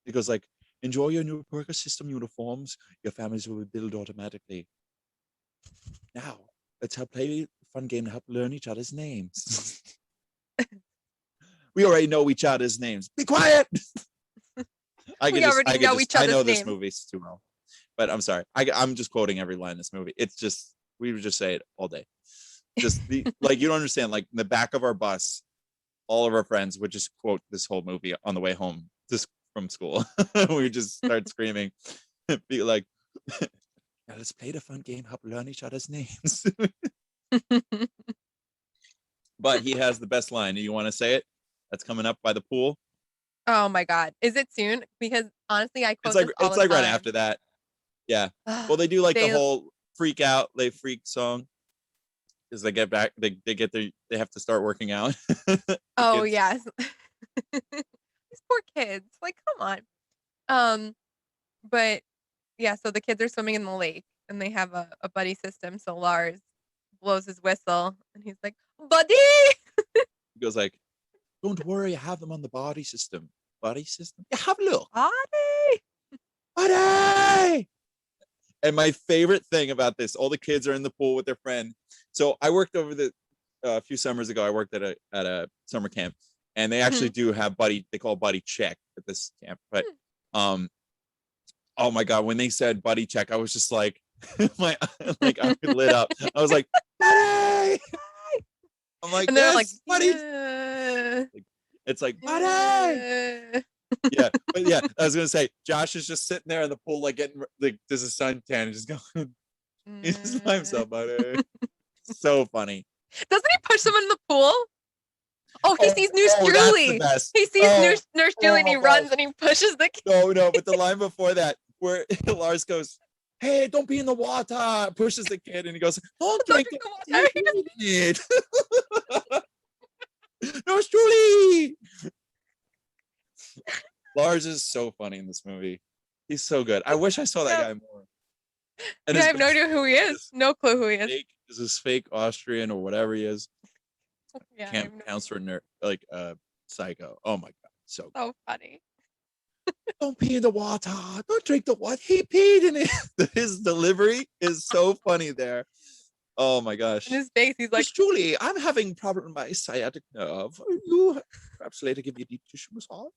It goes like, enjoy your new Perkis system uniforms. Your families will be billed automatically. Now, let's play a fun game to help learn each other's names. We already know each other's names. Be quiet. I know this movie too well. But I'm sorry. I'm just quoting every line in this movie. It's just, we would just say it all day. Just like, you don't understand, like in the back of our bus, all of our friends would just quote this whole movie on the way home, just from school. We would just start screaming, be like, now let's play the fun game, help learn each other's names. But he has the best line. Do you want to say it? That's coming up by the pool. Oh my God. Is it soon? Because honestly, I quote it's like right after that. Yeah. Well, they do like the whole freak out, they freak song. Because they get back, they have to start working out. Oh yes. These poor kids. Like, come on. But yeah, so the kids are swimming in the lake and they have a buddy system. So Lars blows his whistle and he's like, buddy. He goes like, don't worry, I have them on the body system. Body system? Yeah, have a look. Buddy! And my favorite thing about this, all the kids are in the pool with their friend. So I worked over a few summers ago, I worked at a summer camp, and they actually do have buddy, they call buddy check at this camp. But oh my God, when they said buddy check, I was just like, I lit up. I was like, buddy! I'm like, and they're yes, like, buddy. yeah. It's like, buddy. Yeah, but yeah, I was gonna say, Josh is just sitting there in the pool, like getting like this is suntan, and just going, he's just by himself, buddy. So funny. Doesn't he push someone in the pool? Oh, he sees Nurse Julie. He sees Nurse Julie and he runs and he pushes the kid. No, but the line before that, where Lars goes, hey, don't be in the water, pushes the kid, and he goes, don't drink it. Nurse Julie. Lars is so funny in this movie. He's so good. I wish I saw that guy more. And I have no idea who he is. No clue who he is. Is this fake Austrian or whatever he is? Yeah, Camp counselor, like psycho. Oh my God, so funny. Don't pee in the water. Don't drink the water. He peed in it. His delivery is so funny there. Oh my gosh. In his face, he's like, Julie, I'm having problem with my sciatic nerve. You perhaps later give me a deep tissue massage.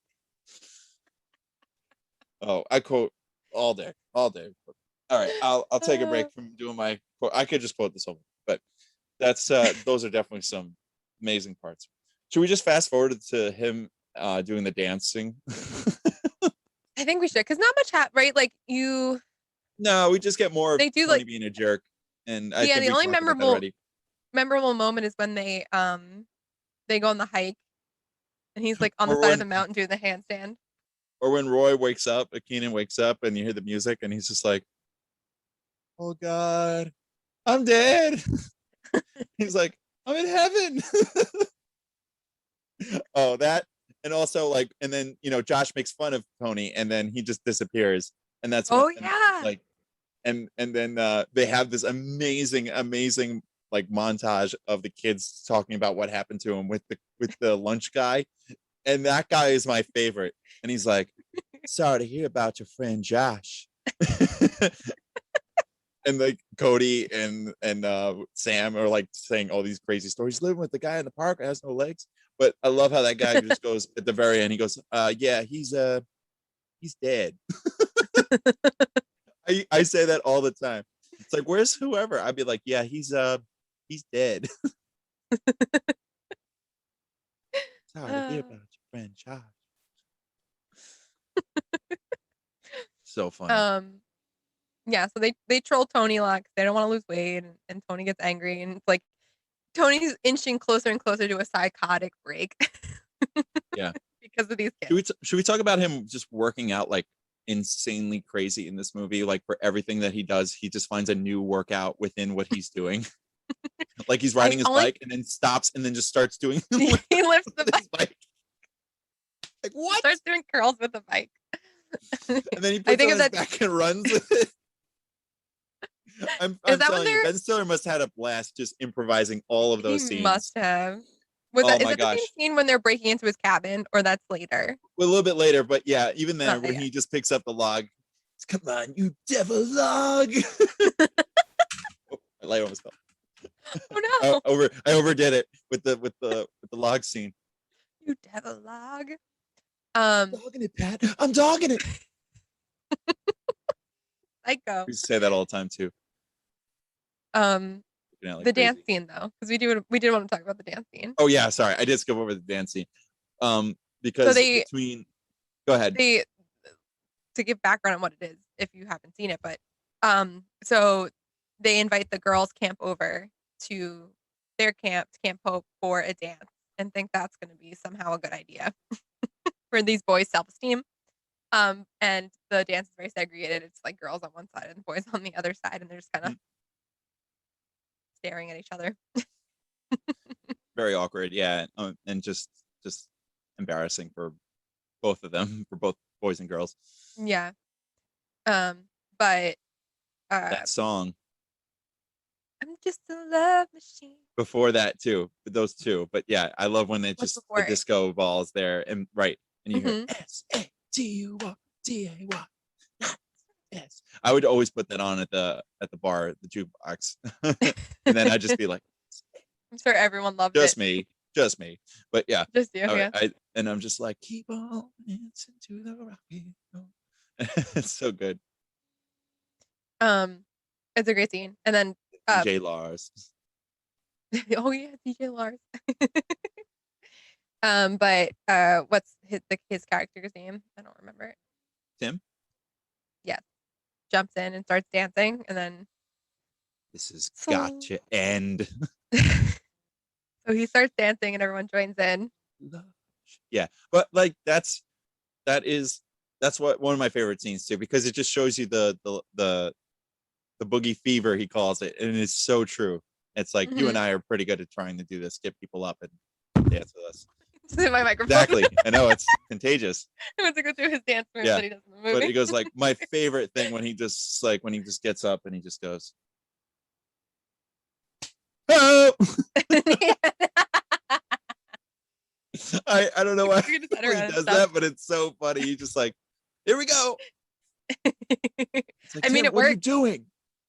Oh, I quote all day. All right, I'll take a break from doing my quote. I could just quote this whole, but that's those are definitely some amazing parts. Should we just fast forward to him doing the dancing? I think we should, because not much right? Like you. No, we just get more of They do Tony like being a jerk, and I yeah. think The we only talked about that already. memorable moment is when they go on the hike, and he's like on the Or side of when the mountain doing the handstand. or when Roy wakes up, Kenan wakes up, and you hear the music, and he's just like, "Oh God, I'm dead." He's like, "I'm in heaven." Oh, that, and also like, and then Josh makes fun of Tony, and then he just disappears, and that's when, Oh and, yeah. like, and then they have this amazing like montage of the kids talking about what happened to him with the lunch guy, and that guy is my favorite, and he's like, "Sorry to hear about your friend Josh." And like Cody and Sam are like saying all these crazy stories. Living with the guy in the park that has no legs. But I love how that guy just goes at the very end. He goes, "Yeah, he's dead." I say that all the time. It's like, where's whoever? I'd be like, "Yeah, he's dead." Sorry to hear about your friend Josh. So funny. Yeah, so they troll Tony a lot 'cause they don't want to lose weight, and Tony gets angry, and it's like Tony's inching closer and closer to a psychotic break. Yeah. Because of these kids. Should we talk about him just working out like insanely crazy in this movie? Like for everything that he does, he just finds a new workout within what he's doing. Like he's riding his bike and then stops and then just starts doing he lifts the bike. Like what? Starts doing curls with the bike. And then he puts it on his back and runs with it. I'm telling you, Ben Stiller must have had a blast just improvising all of those scenes. He must have. Is that the same scene when they're breaking into his cabin, or that's later? Well, a little bit later, but yeah, even there, when he just picks up the log, "Come on, you devil log!" My light almost fell. Oh no! I overdid it with the log scene. You devil log. Dogging it, Pat. I'm dogging it. Psycho. We say that all the time too. The dance scene though, because we did want to talk about the dance scene. Oh yeah, sorry, I did skip over the dance scene. Because go ahead. To give background on what it is, if you haven't seen it, but so they invite the girls' camp over to their camp to Camp Hope for a dance, and think that's going to be somehow a good idea for these boys' self-esteem. And the dance is very segregated. It's like girls on one side and boys on the other side, and they're just kind of staring at each other. Very awkward, yeah, and just embarrassing for both of them, for both boys and girls. Yeah. But that song. I'm just a love machine. Before that too, those two. But yeah, I love when they just the disco balls there and right, and you hear SATURDAY. Yes. I would always put that on at the bar, the jukebox. And then I'd just be like, I'm sure everyone loved it. Just me. But yeah. Just you, yeah. And I'm just like, keep on dancing to the rocky. It's so good. It's a great scene. And then DJ Lars. Oh yeah, DJ Lars. But what's his character's name? I don't remember it. Tim? Yes. Jumps in and starts dancing, and then this has got to end. So he starts dancing and everyone joins in. Yeah, but like that's what one of my favorite scenes too, because it just shows you the boogie fever, he calls it, and it's so true. It's like you and I are pretty good at trying to do this, get people up and dance with us. My microphone. Exactly. I know, it's contagious. I want to go through his dance moves that he does in the movie. But he goes like, my favorite thing when he just gets up and he just goes, "Oh!" I don't know why he does that, but it's so funny. He's just like, "Here we go." Like, I mean, it what worked. are you doing?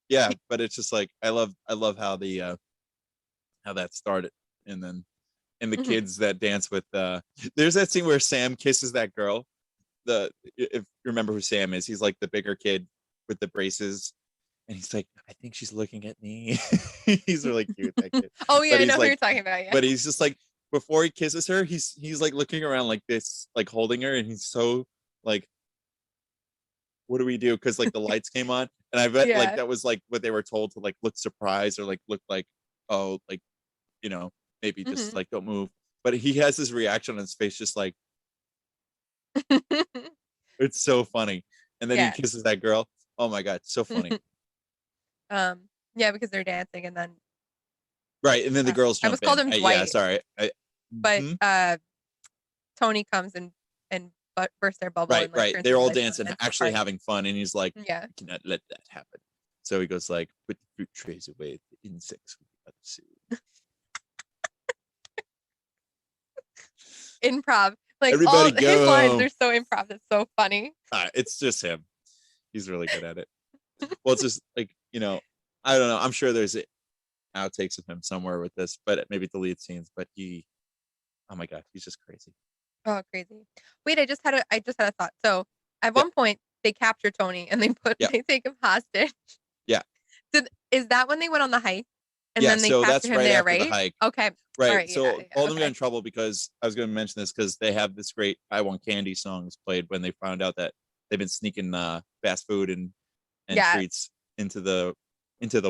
Yeah, but it's just like I love how the how that started, and then the kids that dance with there's that scene where Sam kisses that girl. If you remember who Sam is, he's like the bigger kid with the braces, And he's like, I think she's looking at me. He's really cute, that kid. Oh yeah, But I he's know who like, you're talking about. Yeah. but he's just like, before he kisses her, he's like looking around like this, like holding her, and he's so like, what do we do? Because like the lights came on, and I bet like Yeah. that was like what they were told to like look surprised or like look like, oh, like, you know, maybe just like don't move. But he has this reaction on his face, just like, it's so funny. And then he Yeah. kisses that girl. Oh my god, so funny. Yeah, because they're dancing, and then Right, and then the girls I jump almost called in. him Yeah, Dwight. sorry. But Tony comes and bursts their bubble Right, and like right. turns They're all into a dancing, dance actually party. having fun, and he's like, Yeah. I cannot let that happen. So he goes like, put the fruit trays away, the insects will be up soon. Improv. Like Everybody all his lines go. are so improv. It's so funny. It's just him. He's really good at it. Well, it's just like, you know, I don't know. I'm sure there's outtakes of him somewhere with this, but maybe deleted scenes. But oh my god, he's just crazy. Oh, crazy. Wait, I just had a thought. So at Yeah. one point they capture Tony and Yeah. they take him hostage. Yeah. Is that when they went on the hike? And Yeah, then they so capture that's him right there, after the right? hike. Okay. Right. All right. So Yeah, all of them got okay. in trouble because I was going to mention this because they have this great "I Want Candy" songs played when they found out that they've been sneaking fast food and Yeah. treats into the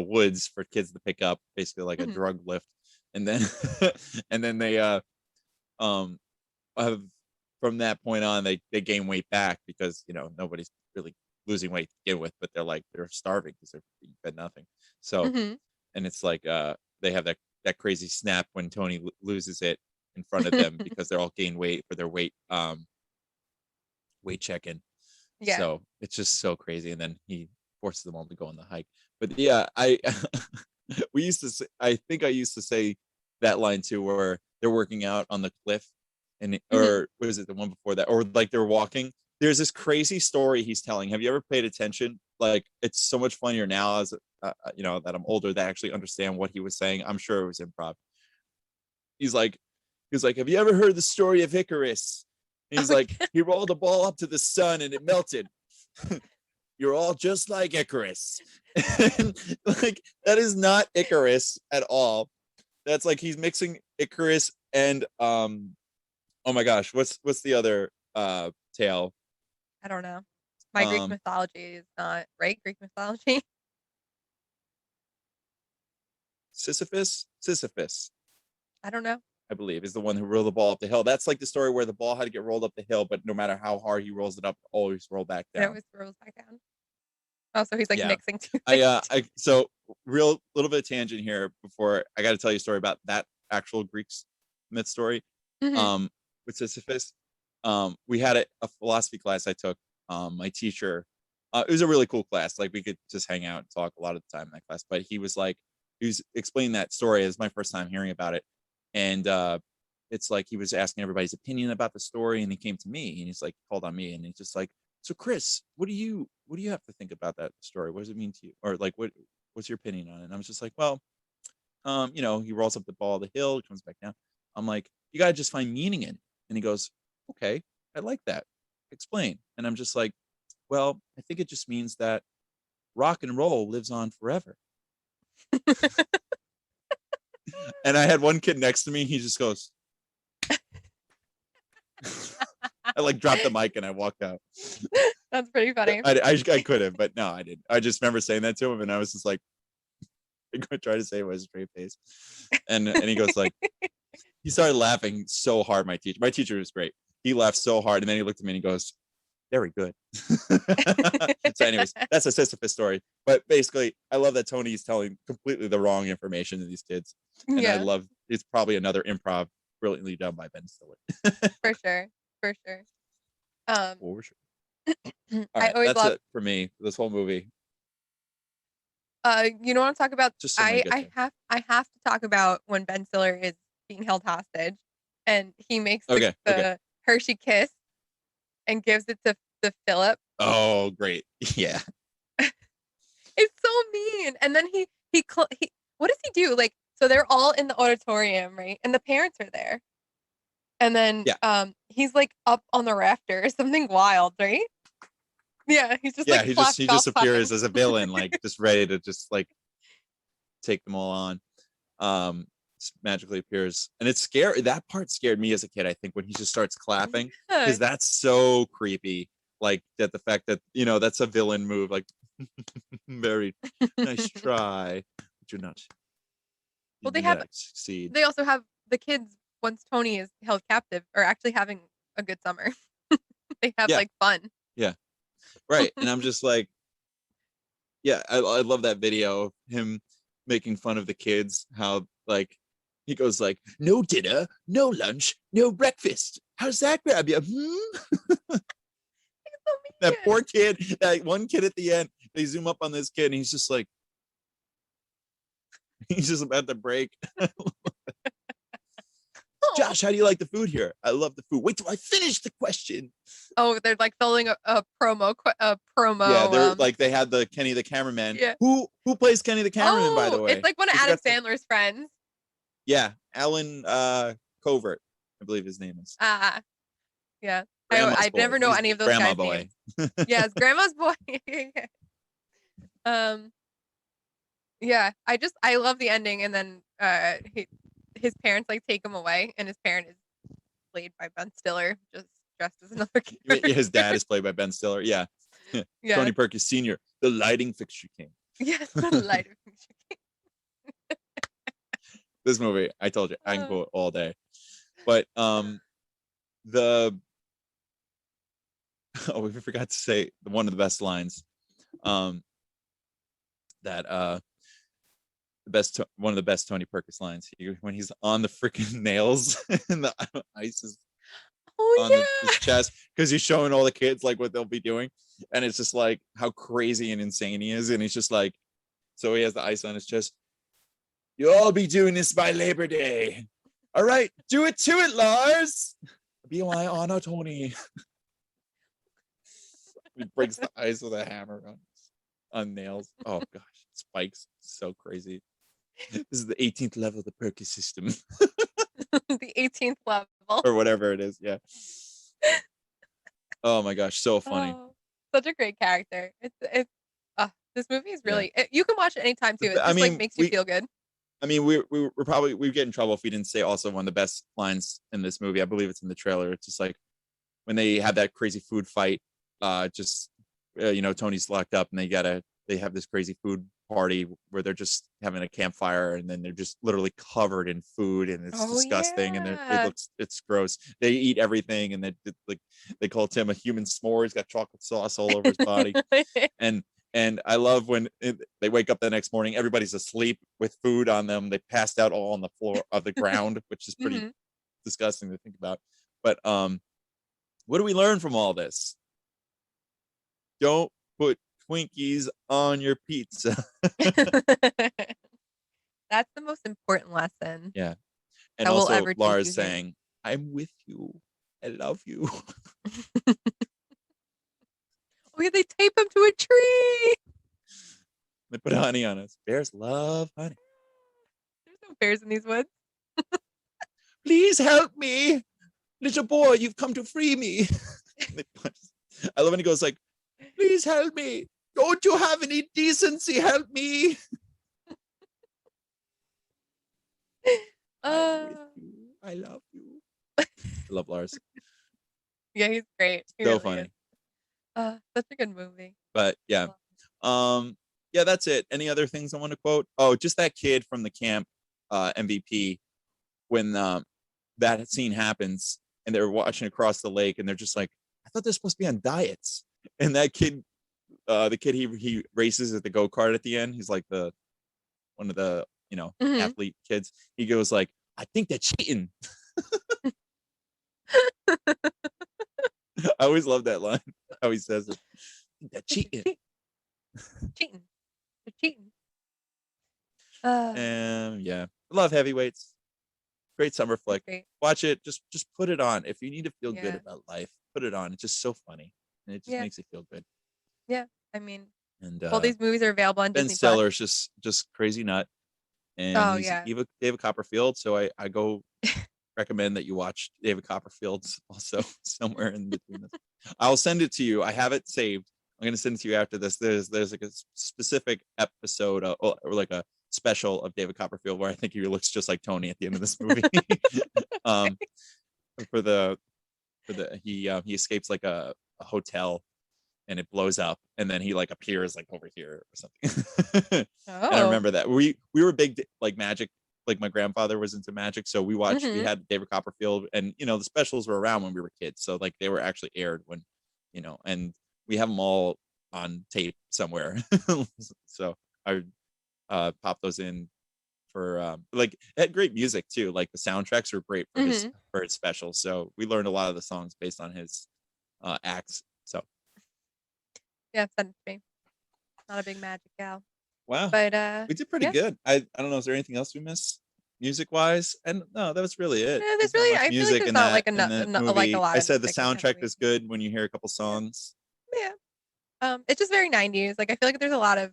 woods for kids to pick up, basically like a drug lift. And then and then they have, from that point on they gain weight back because, you know, nobody's really losing weight to begin with, but they're starving because they're fed nothing. So and it's like they have that crazy snap when Tony loses it in front of them because they're all gained weight for their weight check-in. Yeah. So it's just so crazy, and then he forces them all to go on the hike. But yeah, I think I used to say that line too, where they're working out on the cliff, and or was it the one before that, or like they're walking. There's this crazy story he's telling. Have you ever paid attention? Like, it's so much funnier now as you know, that I'm older, that I actually understand what he was saying. I'm sure it was improv. He's like, have you ever heard the story of Icarus? And he's like, he rolled a ball up to the sun and it melted. You're all just like Icarus. And, like, that is not Icarus at all. That's like he's mixing Icarus and oh my gosh, what's the other tale? I don't know. My Greek mythology is not right. Greek mythology. Sisyphus. I don't know. I believe is the one who rolled the ball up the hill. That's like the story where the ball had to get rolled up the hill, but no matter how hard he rolls it up, it always roll back down. It always rolls back down. Oh, so he's like mixing two things. So real little bit of tangent here before I got to tell you a story about that actual Greek myth story. With Sisyphus. We had a philosophy class I took. My teacher, it was a really cool class. Like, we could just hang out and talk a lot of the time in that class. But he was explaining that story. It was my first time hearing about it. And it's like he was asking everybody's opinion about the story, and he came to me and he's like, called on me, and he's just like, so Chris, what do you have to think about that story? What does it mean to you? Or like, what's your opinion on it? And I was just like, well, you know, he rolls up the ball of the hill, comes back down. I'm like, you gotta just find meaning in it. And he goes, okay, I like that. Explain. And I'm just like, well, I think it just means that rock and roll lives on forever. And I had one kid next to me. He just goes, I like dropped the mic and I walked out. That's pretty funny. I could have, but no, I didn't. I just remember saying that to him, and I was just like, I'm gonna try to say it with a straight face. And he goes like, he started laughing so hard. My teacher was great. He laughed so hard, and then he looked at me and he goes, very good. So anyways, that's a Sisyphus story. But basically, I love that Tony is telling completely the wrong information to these kids. And I love, it's probably another improv brilliantly done by Ben Stiller. For sure. For sure. For sure. All right, I always that's it for me, this whole movie. You know what I'm talking about? Just so I have to talk about when Ben Stiller is being held hostage and he makes the Hershey kiss and gives it to Philip. Oh, great. Yeah. It's so mean. And then he what does he do? Like, so they're all in the auditorium, right? And the parents are there. And then he's like up on the rafter, something wild, right? Yeah, he's just Yeah, like he clock just golf appears pucking. as a villain, like just ready to just like take them all on. Just magically appears, and it's scary. That part scared me as a kid. I think when he just starts clapping, Yeah. because that's so creepy. Like that, the fact that that's a villain move. Like, very nice try, but you're not. Well, You did not succeed. they also have the kids once Tony is held captive are actually having a good summer. They have Yeah. like fun. Yeah, right. And I'm just like, yeah, I love that video of him making fun of the kids. How like he goes like, no dinner, no lunch, no breakfast. How's that grab you? That poor kid, that one kid at the end, they zoom up on this kid and he's just like, he's just about to break. Josh, how do you like the food here? I love the food. Wait till I finish the question. Oh, they're like filling a promo. Yeah, they're like they had the Kenny the cameraman. Yeah. Who plays Kenny the cameraman, by the way? It's like one of Adam Sandler's friends. Yeah, Alan Covert, I believe his name is. Yeah. Grandma's I boy. never know He's any of those Grandma guys' Boy. names. Yes, Grandma's boy. Yeah, I love the ending, and then his parents like take him away, and his parent is played by Ben Stiller, just dressed as another character. His dad is played by Ben Stiller. Yeah. Yeah. Tony Perkins Sr., the lighting fixture king. Yes, the lighter fixture king. This movie, I told you, I can quote all day. But we forgot to say one of the best lines. One of the best Tony Perkins lines when he's on the freaking nails and the ice is on his chest, because he's showing all the kids like what they'll be doing, and it's just like how crazy and insane he is, and he's just like, so he has the ice on his chest. You'll all be doing this by Labor Day. All right, do it to it, Lars. Be my honor, Tony. He breaks the ice with a hammer on nails. Oh gosh, spikes, so crazy. This is the 18th level of the Perkins system. The 18th level. Or whatever it is, yeah. Oh my gosh, so funny. Such a great character. This movie is really, you can watch it anytime too. It just like makes you feel good. I mean, we'd get in trouble if we didn't say also one of the best lines in this movie. I believe it's in the trailer. It's just like when they have that crazy food fight, Tony's locked up and they have this crazy food party where they're just having a campfire, and then they're just literally covered in food, and it's disgusting, and it's gross. They eat everything, and they call Tim a human s'more. He's got chocolate sauce all over his body. And I love when they wake up the next morning, everybody's asleep with food on them. They passed out all on the floor of the ground, which is pretty disgusting to think about. But what do we learn from all this? Don't put Twinkies on your pizza. That's the most important lesson. Yeah. And also Lars saying, I'm with you. I love you. Oh yeah, they tape him to a tree. They put honey on us. Bears love honey. There's no bears in these woods. Please help me. Little boy, you've come to free me. I love when he goes like, please help me. Don't you have any decency? Help me. I'm with you. I love you. I love Lars. Yeah, he's great. He So really funny. is. Such a good movie. But yeah. Yeah, that's it. Any other things I want to quote? Oh, just that kid from the camp, MVP, when that scene happens and they're watching across the lake and they're just like, I thought they're supposed to be on diets. And that kid, the kid he races at the go-kart at the end, he's like one of the athlete kids. He goes like, I think they're cheating. I always love that line, how he says it. They're cheating. Cheating. They're cheating. Yeah. I love Heavyweights. Great summer flick. Great. Watch it. Just put it on. If you need to feel good about life, put it on. It's just so funny. And it just makes you feel good. Yeah. I mean, and all these movies are available on Ben Disney+. Stiller's just crazy nut. And he's David Copperfield. So I go recommend that you watch David Copperfield also somewhere in between this. I'll send it to you. I have it saved I'm gonna send it to you after this. There's like a specific episode or like a special of David Copperfield where I think he looks just like Tony at the end of this movie. um, for the he escapes like a hotel and it blows up and then he like appears like over here or something. And I Oh. remember that we were big like magic, like my grandfather was into magic, so we watched we Mhm. had David Copperfield, and the specials were around when we were kids, so like they were actually aired when and we have them all on tape somewhere. So I pop those in for like it had great music too, like the soundtracks were great for his Mhm. for his specials, so we learned a lot of the songs based on his acts. So Yeah, send it to me. Not a big magic gal. wow, But we did pretty yeah. good. I don't know, is there anything else we missed music wise? And no, that was really it. Yeah, There's not much I feel like music there's in not like that like a movie. lot I of said the like soundtrack heavily. is good when you hear a couple Yeah. songs. Yeah. It's just very 90s. Like I feel like there's a lot of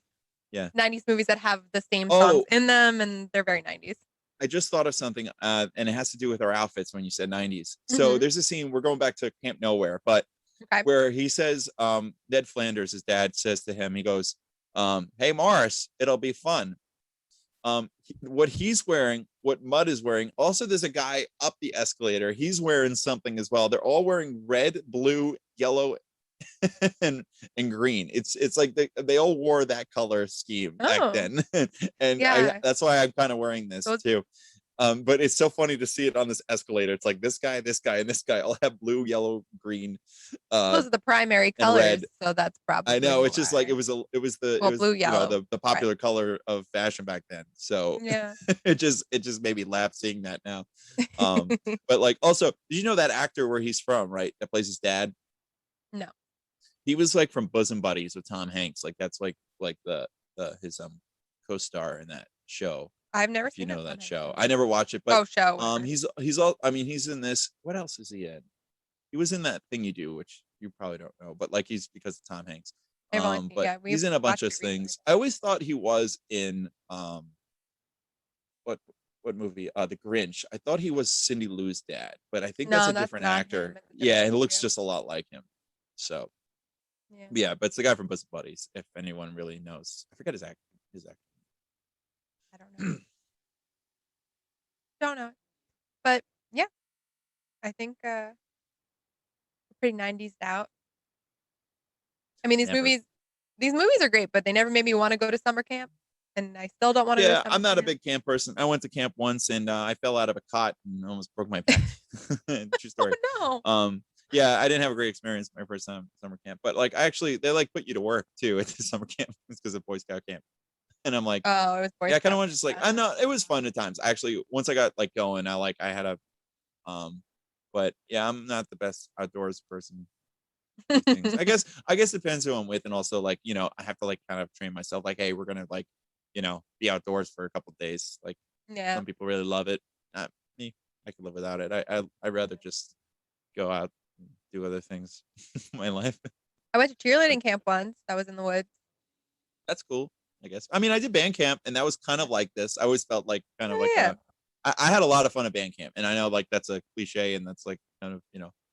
Yeah. 90s movies that have the same Oh, songs in them and they're very 90s. I just thought of something, and it has to do with our outfits when you said 90s. So Mhm. there's a scene, we're going back to Camp Nowhere, but Okay. where he says, Ned Flanders, his dad, says to him, he goes, hey, Morris, it'll be fun. What he's wearing, what Mudd is wearing, also there's a guy up the escalator. He's wearing something as well. They're all wearing red, blue, yellow, and green. It's like they all wore that color scheme back Oh. then. And Yeah. that's why I'm kind of wearing this Those- too. But it's so funny to see it on this escalator. It's like this guy, and this guy all have blue, yellow, green, Those are the primary and colors, red. so that's probably I know, it's just like why. it was Well, the blue, yellow, the popular color of fashion back then. So Yeah. it just made me laugh seeing that now. But like also, did you know that actor where he's from, right? That plays his dad? No. He was like from Bosom Buddies with Tom Hanks. Like that's like the his co-star in that show. I've never If you seen know that that show. I never watched it, but show. Whatever. he's all, I mean, he's in this. What else is he in? He was in That Thing You Do, which you probably don't know, but like he's because of Tom Hanks. I've only seen, But yeah, he's we've in a bunch watched of it recently. things. I always thought he was in what movie? The Grinch. I thought he was Cindy Lou's dad, but I think No, that's a that's different not him. actor. It's a Yeah, different it looks actor. just a lot like him. So Yeah. yeah, but it's the guy from Bosom Buddies. If anyone really knows, I forget his act. I don't know. Don't know. But yeah, I think we're pretty 90s out. I mean, Never. these movies are great, but they never made me want to go to summer camp, and I still don't want to go to Yeah, summer I'm not a camp. big camp person. I went to camp once and I fell out of a cot and almost broke my back. True story. Oh no. Yeah, I didn't have a great experience my first time summer camp, but like actually they like put you to work too at the summer camp. It's because of Boy Scout camp. And I'm like, Oh, it was Boy yeah, I kind of Scouts. want to just like, I know it was fun at times. Actually, once I got like going, I had a but yeah, I'm not the best outdoors person. Things. I guess it depends who I'm with, and also like I have to like kind of train myself. Like, hey, we're gonna like be outdoors for a couple of days. Like Yeah. some people really love it. Not me. I could live without it. I'd rather just go out and do other things in my life. I went to cheerleading camp once. That was in the woods. That's cool, I guess. I mean, I did band camp, and that was kind of like this. I always felt like kind of like Yeah. I had a lot of fun at band camp, and I know like that's a cliche, and that's like kind of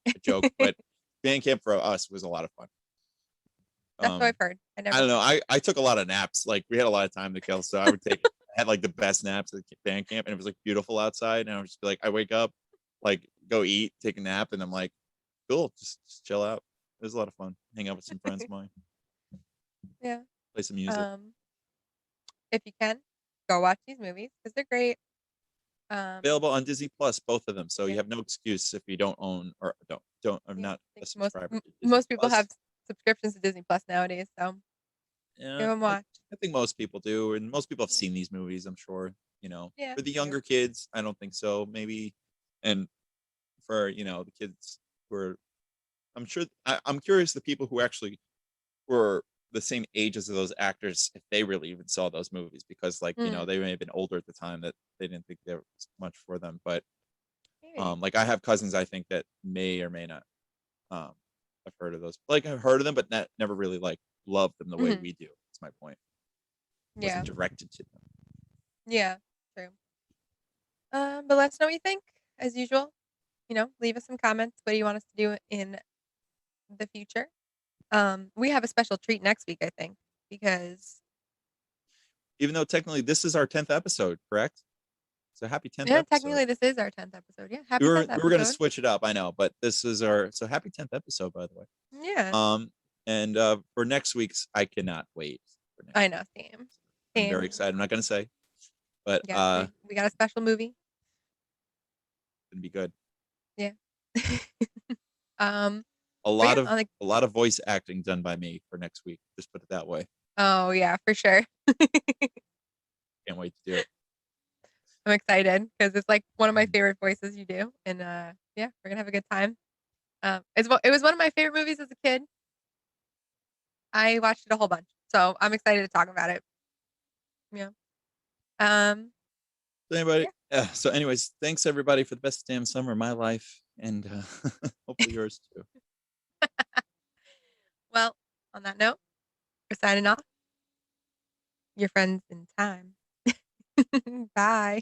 a joke, but band camp for us was a lot of fun. That's what I've heard. I don't know. I took a lot of naps. Like we had a lot of time to kill, so I would I had like the best naps at band camp, and it was like beautiful outside, and I would just be like, I wake up, like go eat, take a nap, and I'm like, cool, just chill out. It was a lot of fun. Hang out with some friends of mine. Yeah. Play some music. If you can, go watch these movies because they're great. Available on Disney Plus, both of them. So Yeah. you have no excuse if you don't own or don't or Yeah, not I a think subscriber. to Disney most people Plus. have subscriptions to Disney Plus nowadays, so Yeah, give them watch. I think most people do, and most people have seen these movies. I'm sure. Yeah, For the true. younger kids, I don't think so. Maybe, and for the kids who are, I'm sure. I'm curious the people who actually were the same age as those actors, if they really even saw those movies, because like Mm. they may have been older at the time that they didn't think there was much for them. But Maybe. like I have cousins I think that may or may not have heard of those. Like I've heard of them, but never really like loved them the way Mhm. we do. That's my point. Yeah, Wasn't directed to them. yeah, true. But let us know what you think, as usual. Leave us some comments. What do you want us to do in the future? We have a special treat next week, I think, because Even though technically this is our 10th episode, correct? So happy 10th yeah, episode. technically this is our 10th episode. Yeah, happy We 10th were gonna episode. switch it up, I know, but this is our happy 10th episode, by the way. Yeah, And for next week's, I cannot wait. For next I know, week. same. I'm very excited. I'm not gonna say, but Yeah, we got a special movie. it's gonna be good. Yeah. A lot yeah, of a lot of voice acting done by me for next week. Just put it that way. Oh yeah, for sure. Can't wait to do it. I'm excited because it's like one of my favorite voices you do, and yeah, we're gonna have a good time. It was one of my favorite movies as a kid. I watched it a whole bunch, so I'm excited to talk about it. Yeah. So anyways, thanks everybody for the best damn summer of my life, and hopefully yours too. Well, on that note, we're signing off. Your friends in time. Bye.